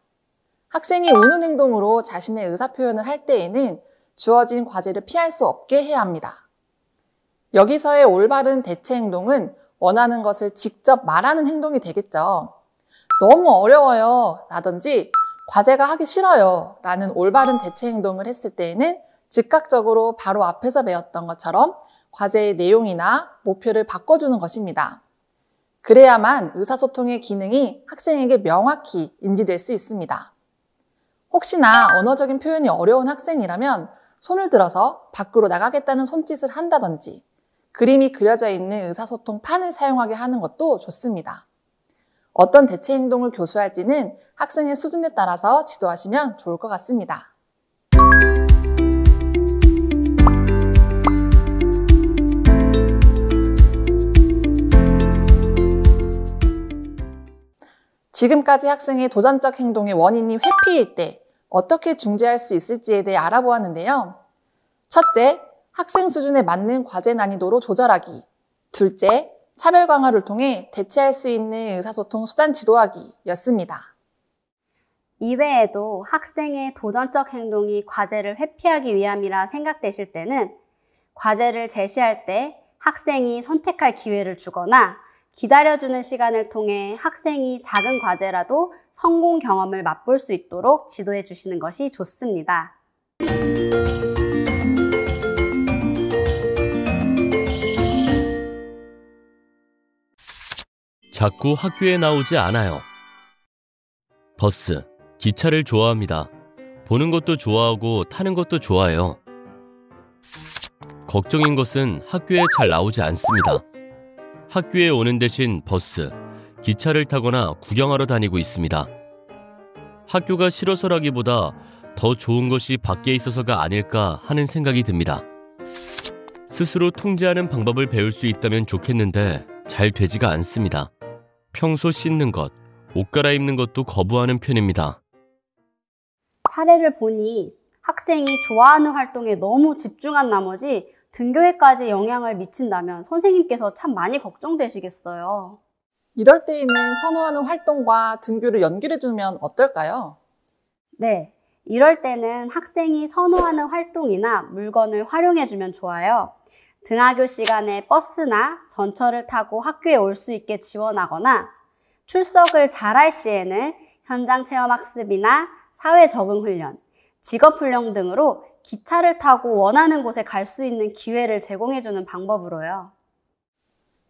학생이 우는 행동으로 자신의 의사표현을 할 때에는 주어진 과제를 피할 수 없게 해야 합니다. 여기서의 올바른 대체 행동은 원하는 것을 직접 말하는 행동이 되겠죠. 너무 어려워요 라든지 과제가 하기 싫어요 라는 올바른 대체 행동을 했을 때에는 즉각적으로 바로 앞에서 배웠던 것처럼 과제의 내용이나 목표를 바꿔주는 것입니다. 그래야만 의사소통의 기능이 학생에게 명확히 인지될 수 있습니다. 혹시나 언어적인 표현이 어려운 학생이라면 손을 들어서 밖으로 나가겠다는 손짓을 한다든지 그림이 그려져 있는 의사소통판을 사용하게 하는 것도 좋습니다. 어떤 대체 행동을 교수할지는 학생의 수준에 따라서 지도하시면 좋을 것 같습니다. 지금까지 학생의 도전적 행동의 원인이 회피일 때 어떻게 중재할 수 있을지에 대해 알아보았는데요. 첫째, 학생 수준에 맞는 과제 난이도로 조절하기. 둘째, 차별 강화를 통해 대체할 수 있는 의사소통 수단 지도하기였습니다. 이외에도 학생의 도전적 행동이 과제를 회피하기 위함이라 생각되실 때는 과제를 제시할 때 학생이 선택할 기회를 주거나 기다려주는 시간을 통해 학생이 작은 과제라도 성공 경험을 맛볼 수 있도록 지도해 주시는 것이 좋습니다. 자꾸 학교에 나오지 않아요. 버스, 기차를 좋아합니다. 보는 것도 좋아하고 타는 것도 좋아해요. 걱정인 것은 학교에 잘 나오지 않습니다. 학교에 오는 대신 버스, 기차를 타거나 구경하러 다니고 있습니다. 학교가 싫어서라기보다 더 좋은 것이 밖에 있어서가 아닐까 하는 생각이 듭니다. 스스로 통제하는 방법을 배울 수 있다면 좋겠는데 잘 되지가 않습니다. 평소 씻는 것, 옷 갈아입는 것도 거부하는 편입니다. 사례를 보니 학생이 좋아하는 활동에 너무 집중한 나머지 등교에까지 영향을 미친다면 선생님께서 참 많이 걱정되시겠어요. 이럴 때에는 선호하는 활동과 등교를 연결해주면 어떨까요? 네, 이럴 때는 학생이 선호하는 활동이나 물건을 활용해주면 좋아요. 등하교 시간에 버스나 전철을 타고 학교에 올 수 있게 지원하거나 출석을 잘할 시에는 현장 체험 학습이나 사회 적응 훈련, 직업 훈련 등으로 기차를 타고 원하는 곳에 갈 수 있는 기회를 제공해주는 방법으로요.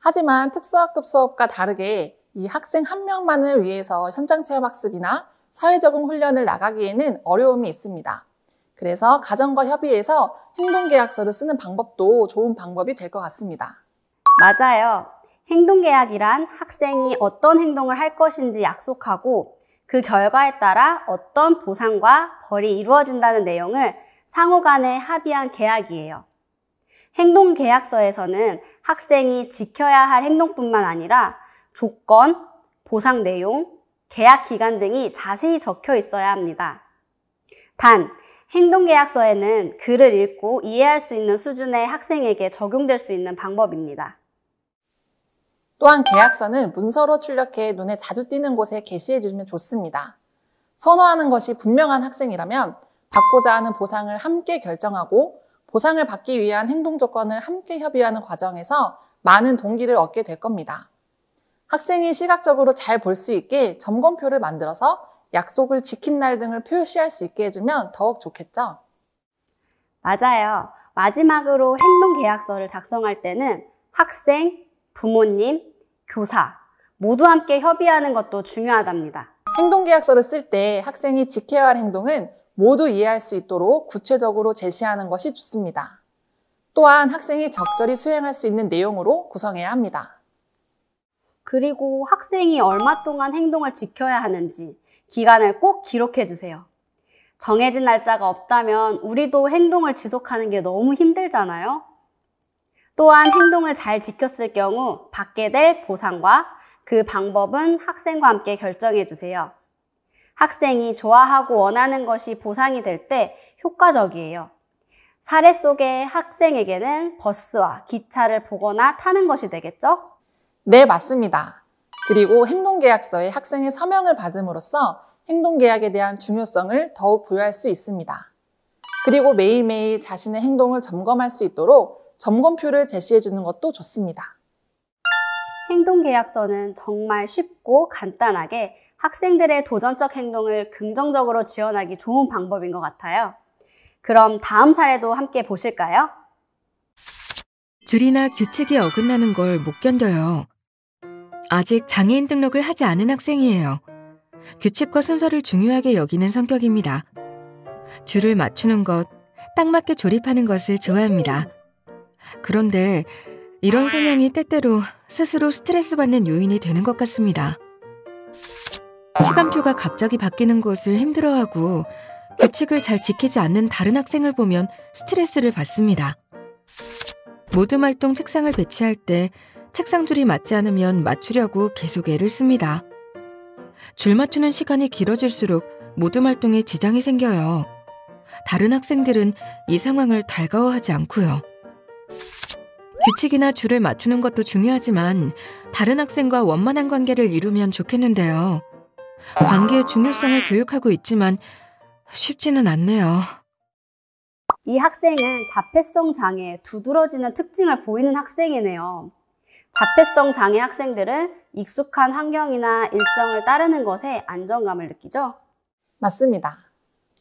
하지만 특수학급 수업과 다르게 이 학생 한 명만을 위해서 현장체험학습이나 사회적응 훈련을 나가기에는 어려움이 있습니다. 그래서 가정과 협의해서 행동계약서를 쓰는 방법도 좋은 방법이 될 것 같습니다. 맞아요. 행동계약이란 학생이 어떤 행동을 할 것인지 약속하고 그 결과에 따라 어떤 보상과 벌이 이루어진다는 내용을 상호 간에 합의한 계약이에요. 행동계약서에서는 학생이 지켜야 할 행동뿐만 아니라 조건, 보상 내용, 계약 기간 등이 자세히 적혀 있어야 합니다. 단, 행동계약서에는 글을 읽고 이해할 수 있는 수준의 학생에게 적용될 수 있는 방법입니다. 또한 계약서는 문서로 출력해 눈에 자주 띄는 곳에 게시해 주시면 좋습니다. 선호하는 것이 분명한 학생이라면 받고자 하는 보상을 함께 결정하고 보상을 받기 위한 행동 조건을 함께 협의하는 과정에서 많은 동기를 얻게 될 겁니다. 학생이 시각적으로 잘 볼 수 있게 점검표를 만들어서 약속을 지킨 날 등을 표시할 수 있게 해주면 더욱 좋겠죠? 맞아요. 마지막으로 행동계약서를 작성할 때는 학생, 부모님, 교사 모두 함께 협의하는 것도 중요하답니다. 행동계약서를 쓸 때 학생이 지켜야 할 행동은 모두 이해할 수 있도록 구체적으로 제시하는 것이 좋습니다. 또한 학생이 적절히 수행할 수 있는 내용으로 구성해야 합니다. 그리고 학생이 얼마 동안 행동을 지켜야 하는지 기간을 꼭 기록해 주세요. 정해진 날짜가 없다면 우리도 행동을 지속하는 게 너무 힘들잖아요. 또한 행동을 잘 지켰을 경우 받게 될 보상과 그 방법은 학생과 함께 결정해 주세요. 학생이 좋아하고 원하는 것이 보상이 될 때 효과적이에요. 사례 속의 학생에게는 버스와 기차를 보거나 타는 것이 되겠죠? 네, 맞습니다. 그리고 행동계약서에 학생의 서명을 받음으로써 행동계약에 대한 중요성을 더욱 부여할 수 있습니다. 그리고 매일매일 자신의 행동을 점검할 수 있도록 점검표를 제시해 주는 것도 좋습니다. 행동계약서는 정말 쉽고 간단하게 학생들의 도전적 행동을 긍정적으로 지원하기 좋은 방법인 것 같아요. 그럼 다음 사례도 함께 보실까요? 줄이나 규칙이 어긋나는 걸 못 견뎌요. 아직 장애인 등록을 하지 않은 학생이에요. 규칙과 순서를 중요하게 여기는 성격입니다. 줄을 맞추는 것, 딱 맞게 조립하는 것을 좋아합니다. 그런데 이런 성향이 때때로 스스로 스트레스 받는 요인이 되는 것 같습니다. 시간표가 갑자기 바뀌는 것을 힘들어하고 규칙을 잘 지키지 않는 다른 학생을 보면 스트레스를 받습니다. 모둠 활동 책상을 배치할 때 책상 줄이 맞지 않으면 맞추려고 계속 애를 씁니다. 줄 맞추는 시간이 길어질수록 모둠 활동에 지장이 생겨요. 다른 학생들은 이 상황을 달가워하지 않고요. 규칙이나 줄을 맞추는 것도 중요하지만 다른 학생과 원만한 관계를 이루면 좋겠는데요. 관계의 중요성을 교육하고 있지만 쉽지는 않네요. 이 학생은 자폐성 장애에 두드러지는 특징을 보이는 학생이네요. 자폐성 장애 학생들은 익숙한 환경이나 일정을 따르는 것에 안정감을 느끼죠? 맞습니다.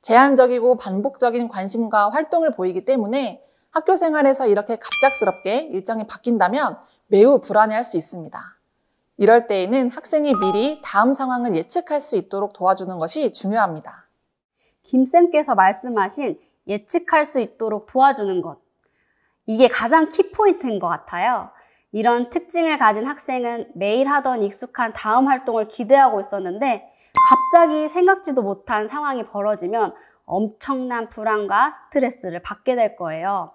제한적이고 반복적인 관심과 활동을 보이기 때문에 학교 생활에서 이렇게 갑작스럽게 일정이 바뀐다면 매우 불안해할 수 있습니다. 이럴 때에는 학생이 미리 다음 상황을 예측할 수 있도록 도와주는 것이 중요합니다. 김쌤께서 말씀하신 예측할 수 있도록 도와주는 것. 이게 가장 키포인트인 것 같아요. 이런 특징을 가진 학생은 매일 하던 익숙한 다음 활동을 기대하고 있었는데 갑자기 생각지도 못한 상황이 벌어지면 엄청난 불안과 스트레스를 받게 될 거예요.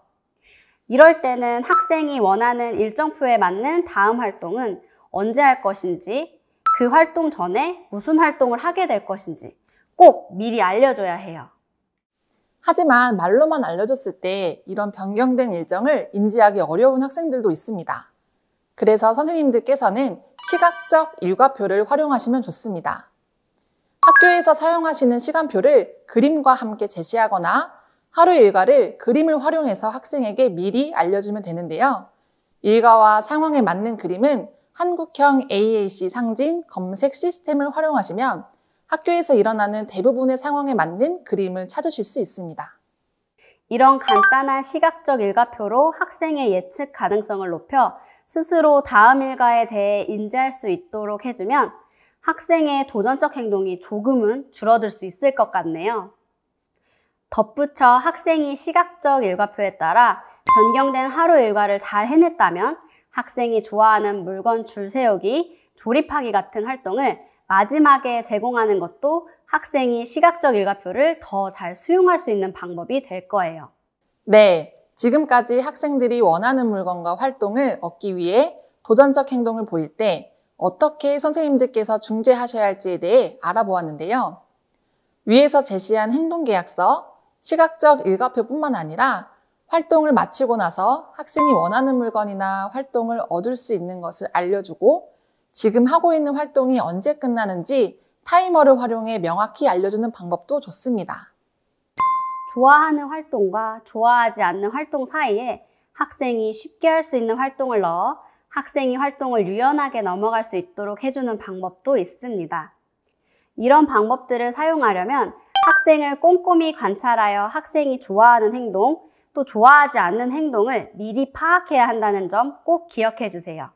이럴 때는 학생이 원하는 일정표에 맞는 다음 활동은 언제 할 것인지, 그 활동 전에 무슨 활동을 하게 될 것인지 꼭 미리 알려줘야 해요. 하지만 말로만 알려줬을 때 이런 변경된 일정을 인지하기 어려운 학생들도 있습니다. 그래서 선생님들께서는 시각적 일과표를 활용하시면 좋습니다. 학교에서 사용하시는 시간표를 그림과 함께 제시하거나 하루 일과를 그림을 활용해서 학생에게 미리 알려주면 되는데요. 일과와 상황에 맞는 그림은 한국형 AAC 상징 검색 시스템을 활용하시면 학교에서 일어나는 대부분의 상황에 맞는 그림을 찾으실 수 있습니다. 이런 간단한 시각적 일과표로 학생의 예측 가능성을 높여 스스로 다음 일과에 대해 인지할 수 있도록 해주면 학생의 도전적 행동이 조금은 줄어들 수 있을 것 같네요. 덧붙여 학생이 시각적 일과표에 따라 변경된 하루 일과를 잘 해냈다면 학생이 좋아하는 물건 줄 세우기, 조립하기 같은 활동을 마지막에 제공하는 것도 학생이 시각적 일과표를 더 잘 수용할 수 있는 방법이 될 거예요. 네, 지금까지 학생들이 원하는 물건과 활동을 얻기 위해 도전적 행동을 보일 때 어떻게 선생님들께서 중재하셔야 할지에 대해 알아보았는데요. 위에서 제시한 행동계약서, 시각적 일과표뿐만 아니라 활동을 마치고 나서 학생이 원하는 물건이나 활동을 얻을 수 있는 것을 알려주고 지금 하고 있는 활동이 언제 끝나는지 타이머를 활용해 명확히 알려주는 방법도 좋습니다. 좋아하는 활동과 좋아하지 않는 활동 사이에 학생이 쉽게 할 수 있는 활동을 넣어 학생이 활동을 유연하게 넘어갈 수 있도록 해주는 방법도 있습니다. 이런 방법들을 사용하려면 학생을 꼼꼼히 관찰하여 학생이 좋아하는 행동, 또 좋아하지 않는 행동을 미리 파악해야 한다는 점 꼭 기억해 주세요.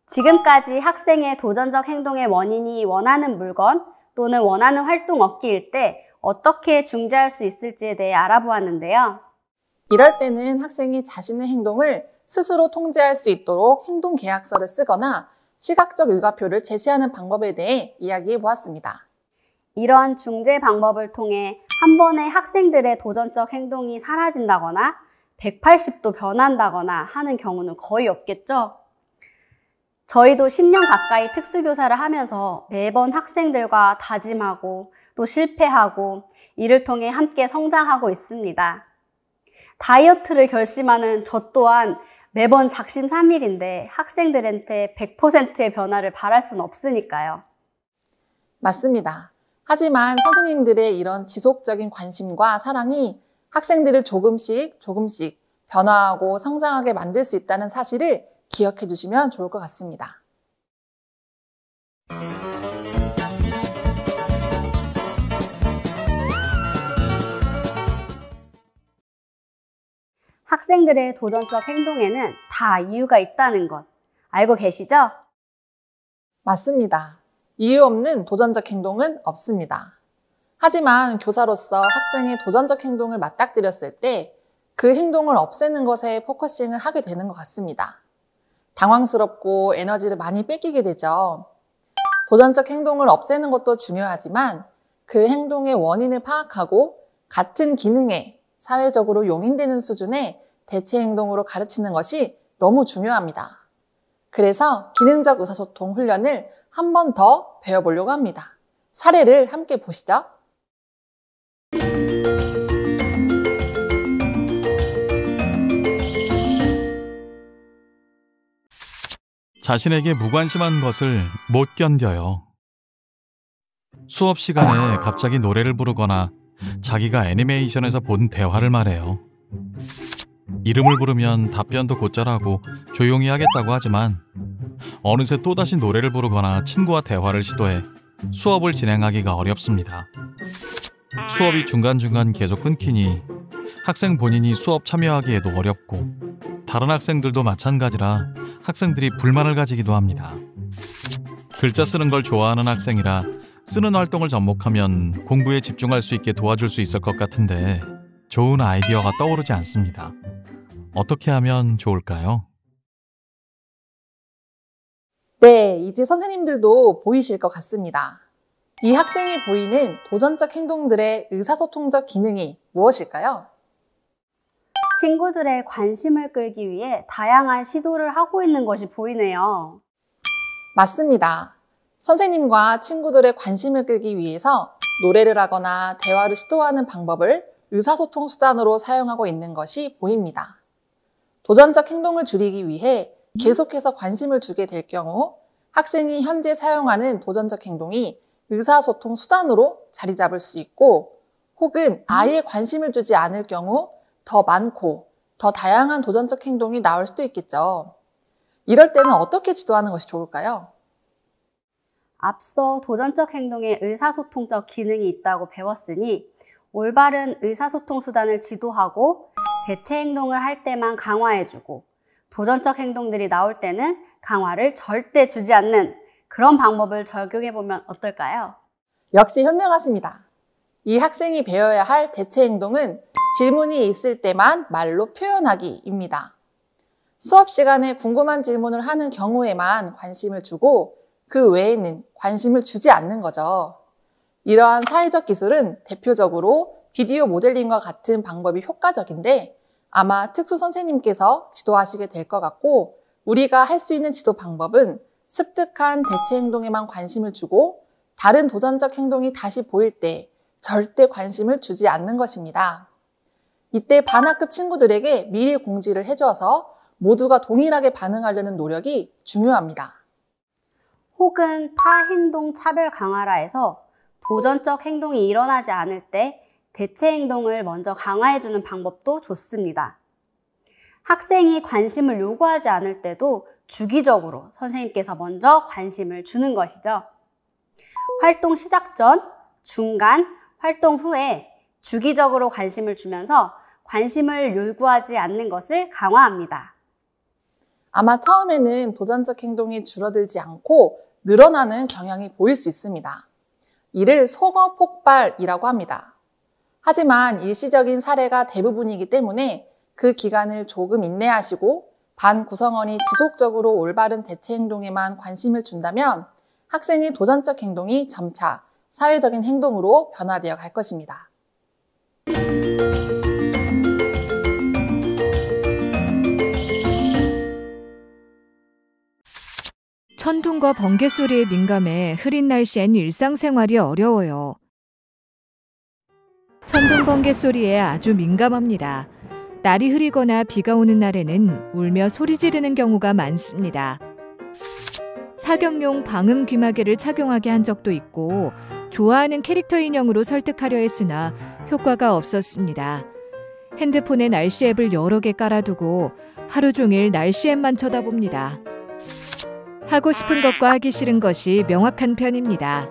지금까지 학생의 도전적 행동의 원인이 원하는 물건 또는 원하는 활동 얻기일 때 어떻게 중재할 수 있을지에 대해 알아보았는데요. 이럴 때는 학생이 자신의 행동을 스스로 통제할 수 있도록 행동계약서를 쓰거나 시각적 일과표를 제시하는 방법에 대해 이야기해 보았습니다. 이런 중재 방법을 통해 한 번에 학생들의 도전적 행동이 사라진다거나 180도 변한다거나 하는 경우는 거의 없겠죠? 저희도 10년 가까이 특수교사를 하면서 매번 학생들과 다짐하고 또 실패하고 이를 통해 함께 성장하고 있습니다. 다이어트를 결심하는 저 또한 매번 작심삼일인데 학생들한테 100%의 변화를 바랄 수는 없으니까요. 맞습니다. 하지만 선생님들의 이런 지속적인 관심과 사랑이 학생들을 조금씩 변화하고 성장하게 만들 수 있다는 사실을 기억해 주시면 좋을 것 같습니다. 학생들의 도전적 행동에는 다 이유가 있다는 것 알고 계시죠? 맞습니다. 이유 없는 도전적 행동은 없습니다. 하지만 교사로서 학생의 도전적 행동을 맞닥뜨렸을 때 그 행동을 없애는 것에 포커싱을 하게 되는 것 같습니다. 당황스럽고 에너지를 많이 뺏기게 되죠. 도전적 행동을 없애는 것도 중요하지만 그 행동의 원인을 파악하고 같은 기능에 사회적으로 용인되는 수준의 대체 행동으로 가르치는 것이 너무 중요합니다. 그래서 기능적 의사소통 훈련을 한 번 더 배워보려고 합니다. 사례를 함께 보시죠. 자신에게 무관심한 것을 못 견뎌요. 수업 시간에 갑자기 노래를 부르거나 자기가 애니메이션에서 본 대화를 말해요. 이름을 부르면 답변도 곧잘하고 조용히 하겠다고 하지만 어느새 또다시 노래를 부르거나 친구와 대화를 시도해 수업을 진행하기가 어렵습니다. 수업이 중간중간 계속 끊기니 학생 본인이 수업 참여하기에도 어렵고 다른 학생들도 마찬가지라 학생들이 불만을 가지기도 합니다. 글자 쓰는 걸 좋아하는 학생이라 쓰는 활동을 접목하면 공부에 집중할 수 있게 도와줄 수 있을 것 같은데 좋은 아이디어가 떠오르지 않습니다. 어떻게 하면 좋을까요? 네, 이제 선생님들도 보이실 것 같습니다. 이 학생이 보이는 도전적 행동들의 의사소통적 기능이 무엇일까요? 친구들의 관심을 끌기 위해 다양한 시도를 하고 있는 것이 보이네요. 맞습니다. 선생님과 친구들의 관심을 끌기 위해서 노래를 하거나 대화를 시도하는 방법을 의사소통 수단으로 사용하고 있는 것이 보입니다. 도전적 행동을 줄이기 위해 계속해서 관심을 주게 될 경우 학생이 현재 사용하는 도전적 행동이 의사소통 수단으로 자리 잡을 수 있고 혹은 아예 관심을 주지 않을 경우 더 많고 더 다양한 도전적 행동이 나올 수도 있겠죠. 이럴 때는 어떻게 지도하는 것이 좋을까요? 앞서 도전적 행동에 의사소통적 기능이 있다고 배웠으니 올바른 의사소통 수단을 지도하고 대체 행동을 할 때만 강화해주고 도전적 행동들이 나올 때는 강화를 절대 주지 않는 그런 방법을 적용해보면 어떨까요? 역시 현명하십니다. 이 학생이 배워야 할 대체 행동은 질문이 있을 때만 말로 표현하기입니다. 수업 시간에 궁금한 질문을 하는 경우에만 관심을 주고 그 외에는 관심을 주지 않는 거죠. 이러한 사회적 기술은 대표적으로 비디오 모델링과 같은 방법이 효과적인데 아마 특수 선생님께서 지도하시게 될 것 같고 우리가 할 수 있는 지도 방법은 습득한 대체 행동에만 관심을 주고 다른 도전적 행동이 다시 보일 때 절대 관심을 주지 않는 것입니다. 이때 반학급 친구들에게 미리 공지를 해주어서 모두가 동일하게 반응하려는 노력이 중요합니다. 혹은 타행동 차별 강화라에서 도전적 행동이 일어나지 않을 때 대체 행동을 먼저 강화해주는 방법도 좋습니다. 학생이 관심을 요구하지 않을 때도 주기적으로 선생님께서 먼저 관심을 주는 것이죠. 활동 시작 전, 중간, 활동 후에 주기적으로 관심을 주면서 관심을 요구하지 않는 것을 강화합니다. 아마 처음에는 도전적 행동이 줄어들지 않고 늘어나는 경향이 보일 수 있습니다. 이를 속어 폭발이라고 합니다. 하지만 일시적인 사례가 대부분이기 때문에 그 기간을 조금 인내하시고 반 구성원이 지속적으로 올바른 대체 행동에만 관심을 준다면 학생의 도전적 행동이 점차 사회적인 행동으로 변화되어 갈 것입니다. 천둥과 번개 소리에 민감해 흐린 날씨엔 일상생활이 어려워요. 천둥 번개 소리에 아주 민감합니다. 날이 흐리거나 비가 오는 날에는 울며 소리 지르는 경우가 많습니다. 사격용 방음 귀마개를 착용하게 한 적도 있고 좋아하는 캐릭터 인형으로 설득하려 했으나 효과가 없었습니다. 핸드폰에 날씨 앱을 여러 개 깔아두고 하루 종일 날씨 앱만 쳐다봅니다. 하고 싶은 것과 하기 싫은 것이 명확한 편입니다.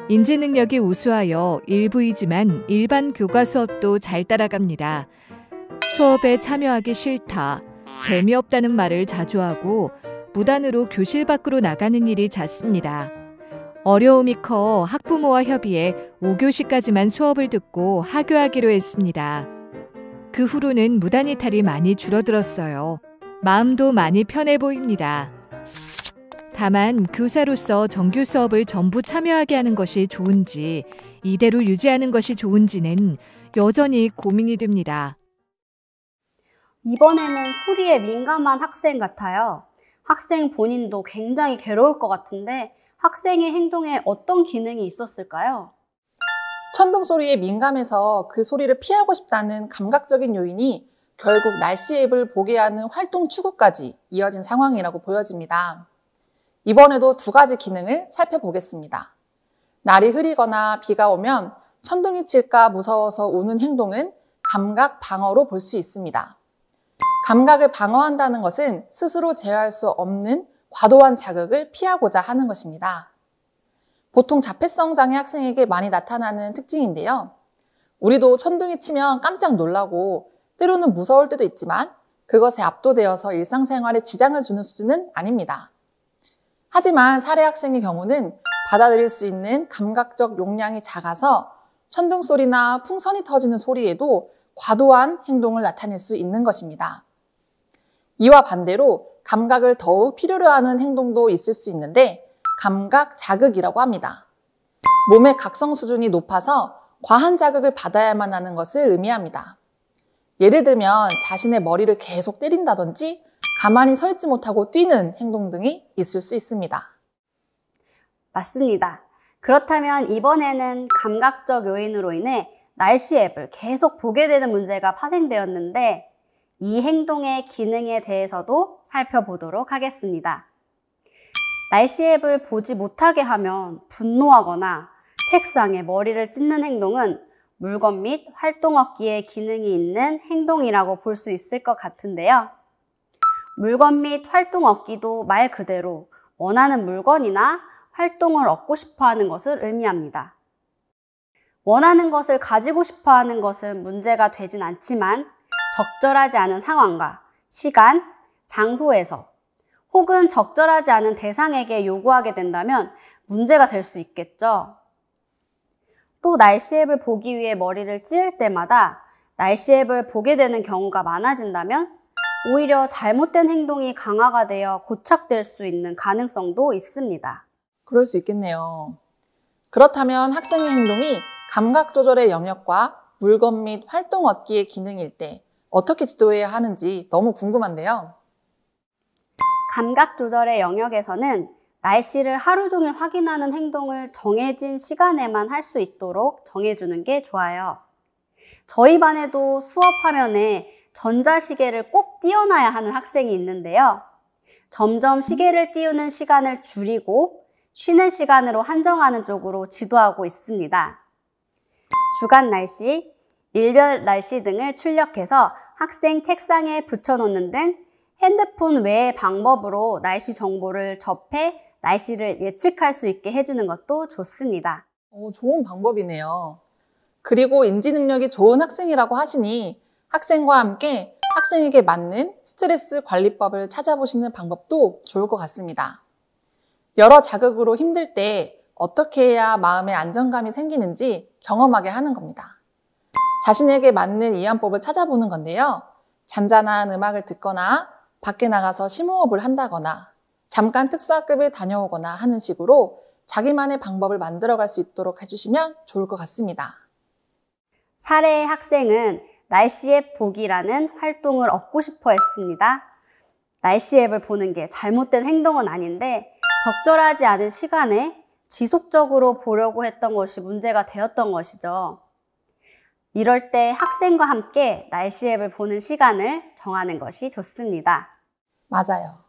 인지 능력이 우수하여 일부이지만 일반 교과 수업도 잘 따라갑니다. 수업에 참여하기 싫다, 재미없다는 말을 자주 하고 무단으로 교실 밖으로 나가는 일이 잦습니다. 어려움이 커 학부모와 협의해 5교시까지만 수업을 듣고 하교하기로 했습니다. 그 후로는 무단 이탈이 많이 줄어들었어요. 마음도 많이 편해 보입니다. 다만 교사로서 정규 수업을 전부 참여하게 하는 것이 좋은지 이대로 유지하는 것이 좋은지는 여전히 고민이 됩니다. 이번에는 소리에 민감한 학생 같아요. 학생 본인도 굉장히 괴로울 것 같은데 학생의 행동에 어떤 기능이 있었을까요? 천둥 소리에 민감해서 그 소리를 피하고 싶다는 감각적인 요인이 결국 날씨 앱을 보게 하는 활동 추구까지 이어진 상황이라고 보여집니다. 이번에도 두 가지 기능을 살펴보겠습니다. 날이 흐리거나 비가 오면 천둥이 칠까 무서워서 우는 행동은 감각 방어로 볼 수 있습니다. 감각을 방어한다는 것은 스스로 제어할 수 없는 과도한 자극을 피하고자 하는 것입니다. 보통 자폐성 장애 학생에게 많이 나타나는 특징인데요. 우리도 천둥이 치면 깜짝 놀라고 때로는 무서울 때도 있지만 그것에 압도되어서 일상생활에 지장을 주는 수준은 아닙니다. 하지만 사례 학생의 경우는 받아들일 수 있는 감각적 용량이 작아서 천둥 소리나 풍선이 터지는 소리에도 과도한 행동을 나타낼 수 있는 것입니다. 이와 반대로 감각을 더욱 필요로 하는 행동도 있을 수 있는데 감각 자극이라고 합니다. 몸의 각성 수준이 높아서 과한 자극을 받아야만 하는 것을 의미합니다. 예를 들면 자신의 머리를 계속 때린다든지 가만히 서 있지 못하고 뛰는 행동 등이 있을 수 있습니다. 맞습니다. 그렇다면 이번에는 감각적 요인으로 인해 날씨 앱을 계속 보게 되는 문제가 파생되었는데 이 행동의 기능에 대해서도 살펴보도록 하겠습니다. 날씨 앱을 보지 못하게 하면 분노하거나 책상에 머리를 찢는 행동은 물건 및 활동 얻기에 기능이 있는 행동이라고 볼 수 있을 것 같은데요. 물건 및 활동 얻기도 말 그대로 원하는 물건이나 활동을 얻고 싶어 하는 것을 의미합니다. 원하는 것을 가지고 싶어 하는 것은 문제가 되진 않지만 적절하지 않은 상황과 시간, 장소에서 혹은 적절하지 않은 대상에게 요구하게 된다면 문제가 될 수 있겠죠. 또 날씨 앱을 보기 위해 머리를 찌을 때마다 날씨 앱을 보게 되는 경우가 많아진다면 오히려 잘못된 행동이 강화가 되어 고착될 수 있는 가능성도 있습니다. 그럴 수 있겠네요. 그렇다면 학생의 행동이 감각 조절의 영역과 물건 및 활동 얻기의 기능일 때 어떻게 지도해야 하는지 너무 궁금한데요. 감각 조절의 영역에서는 날씨를 하루 종일 확인하는 행동을 정해진 시간에만 할 수 있도록 정해주는 게 좋아요. 저희 반에도 수업 화면에 전자시계를 꼭 띄워놔야 하는 학생이 있는데요. 점점 시계를 띄우는 시간을 줄이고 쉬는 시간으로 한정하는 쪽으로 지도하고 있습니다. 주간 날씨, 일별 날씨 등을 출력해서 학생 책상에 붙여놓는 등 핸드폰 외의 방법으로 날씨 정보를 접해 날씨를 예측할 수 있게 해주는 것도 좋습니다. 좋은 방법이네요. 그리고 인지 능력이 좋은 학생이라고 하시니 학생과 함께 학생에게 맞는 스트레스 관리법을 찾아보시는 방법도 좋을 것 같습니다. 여러 자극으로 힘들 때 어떻게 해야 마음의 안정감이 생기는지 경험하게 하는 겁니다. 자신에게 맞는 이완법을 찾아보는 건데요. 잔잔한 음악을 듣거나 밖에 나가서 심호흡을 한다거나 잠깐 특수학급에 다녀오거나 하는 식으로 자기만의 방법을 만들어갈 수 있도록 해주시면 좋을 것 같습니다. 사례의 학생은 날씨 앱 보기라는 활동을 얻고 싶어 했습니다. 날씨 앱을 보는 게 잘못된 행동은 아닌데 적절하지 않은 시간에 지속적으로 보려고 했던 것이 문제가 되었던 것이죠. 이럴 때 학생과 함께 날씨 앱을 보는 시간을 정하는 것이 좋습니다. 맞아요.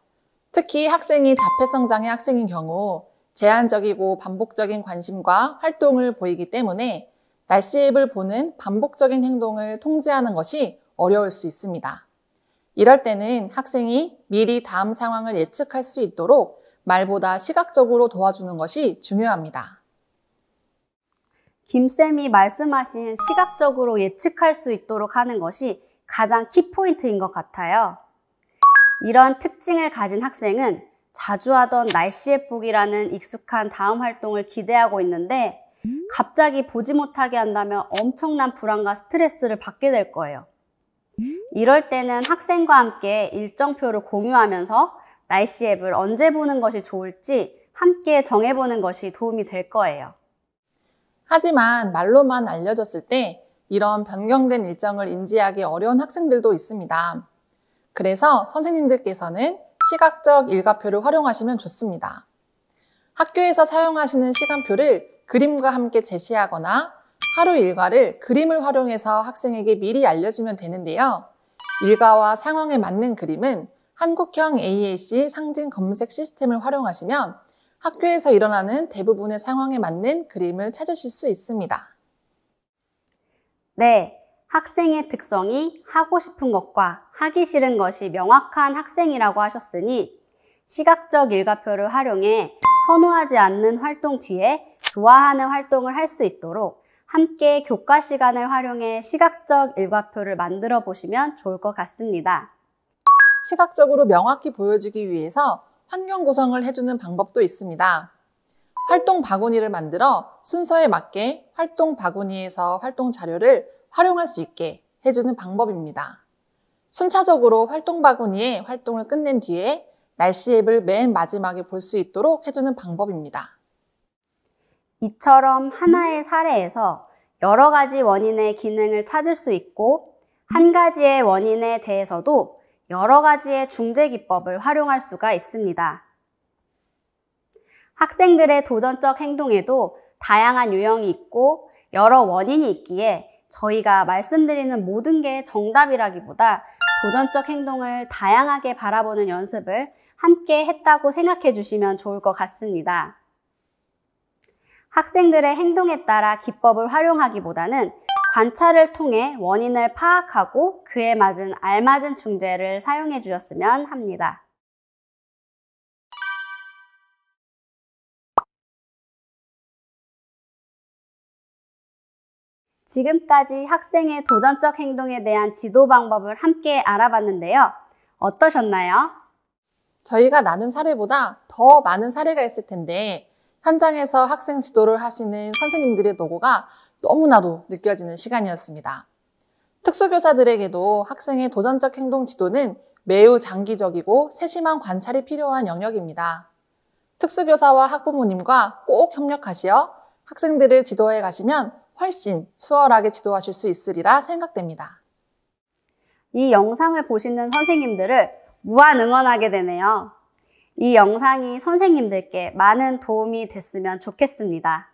특히 학생이 자폐성 장애 학생인 경우 제한적이고 반복적인 관심과 활동을 보이기 때문에 날씨 앱을 보는 반복적인 행동을 통제하는 것이 어려울 수 있습니다. 이럴 때는 학생이 미리 다음 상황을 예측할 수 있도록 말보다 시각적으로 도와주는 것이 중요합니다. 김쌤이 말씀하신 시각적으로 예측할 수 있도록 하는 것이 가장 키포인트인 것 같아요. 이런 특징을 가진 학생은 자주 하던 날씨 앱 보기라는 익숙한 다음 활동을 기대하고 있는데 갑자기 보지 못하게 한다면 엄청난 불안과 스트레스를 받게 될 거예요. 이럴 때는 학생과 함께 일정표를 공유하면서 날씨 앱을 언제 보는 것이 좋을지 함께 정해보는 것이 도움이 될 거예요. 하지만 말로만 알려줬을 때 이런 변경된 일정을 인지하기 어려운 학생들도 있습니다. 그래서 선생님들께서는 시각적 일과표를 활용하시면 좋습니다. 학교에서 사용하시는 시간표를 그림과 함께 제시하거나 하루 일과를 그림을 활용해서 학생에게 미리 알려주면 되는데요. 일과와 상황에 맞는 그림은 한국형 AAC 상징 검색 시스템을 활용하시면 학교에서 일어나는 대부분의 상황에 맞는 그림을 찾으실 수 있습니다. 네, 학생의 특성이 하고 싶은 것과 하기 싫은 것이 명확한 학생이라고 하셨으니 시각적 일과표를 활용해 선호하지 않는 활동 뒤에 좋아하는 활동을 할 수 있도록 함께 교과 시간을 활용해 시각적 일과표를 만들어 보시면 좋을 것 같습니다. 시각적으로 명확히 보여주기 위해서 환경 구성을 해주는 방법도 있습니다. 활동 바구니를 만들어 순서에 맞게 활동 바구니에서 활동 자료를 활용할 수 있게 해주는 방법입니다. 순차적으로 활동 바구니에 활동을 끝낸 뒤에 날씨 앱을 맨 마지막에 볼 수 있도록 해주는 방법입니다. 이처럼 하나의 사례에서 여러 가지 원인의 기능을 찾을 수 있고 한 가지의 원인에 대해서도 여러 가지의 중재 기법을 활용할 수가 있습니다. 학생들의 도전적 행동에도 다양한 유형이 있고 여러 원인이 있기에 저희가 말씀드리는 모든 게 정답이라기보다 도전적 행동을 다양하게 바라보는 연습을 함께 했다고 생각해 주시면 좋을 것 같습니다. 학생들의 행동에 따라 기법을 활용하기보다는 관찰을 통해 원인을 파악하고 그에 맞은 알맞은 중재를 사용해 주셨으면 합니다. 지금까지 학생의 도전적 행동에 대한 지도 방법을 함께 알아봤는데요. 어떠셨나요? 저희가 나눈 사례보다 더 많은 사례가 있을 텐데 현장에서 학생 지도를 하시는 선생님들의 노고가 너무나도 느껴지는 시간이었습니다. 특수교사들에게도 학생의 도전적 행동 지도는 매우 장기적이고 세심한 관찰이 필요한 영역입니다. 특수교사와 학부모님과 꼭 협력하시어 학생들을 지도해 가시면 훨씬 수월하게 지도하실 수 있으리라 생각됩니다. 이 영상을 보시는 선생님들을 무한 응원하게 되네요. 이 영상이 선생님들께 많은 도움이 됐으면 좋겠습니다.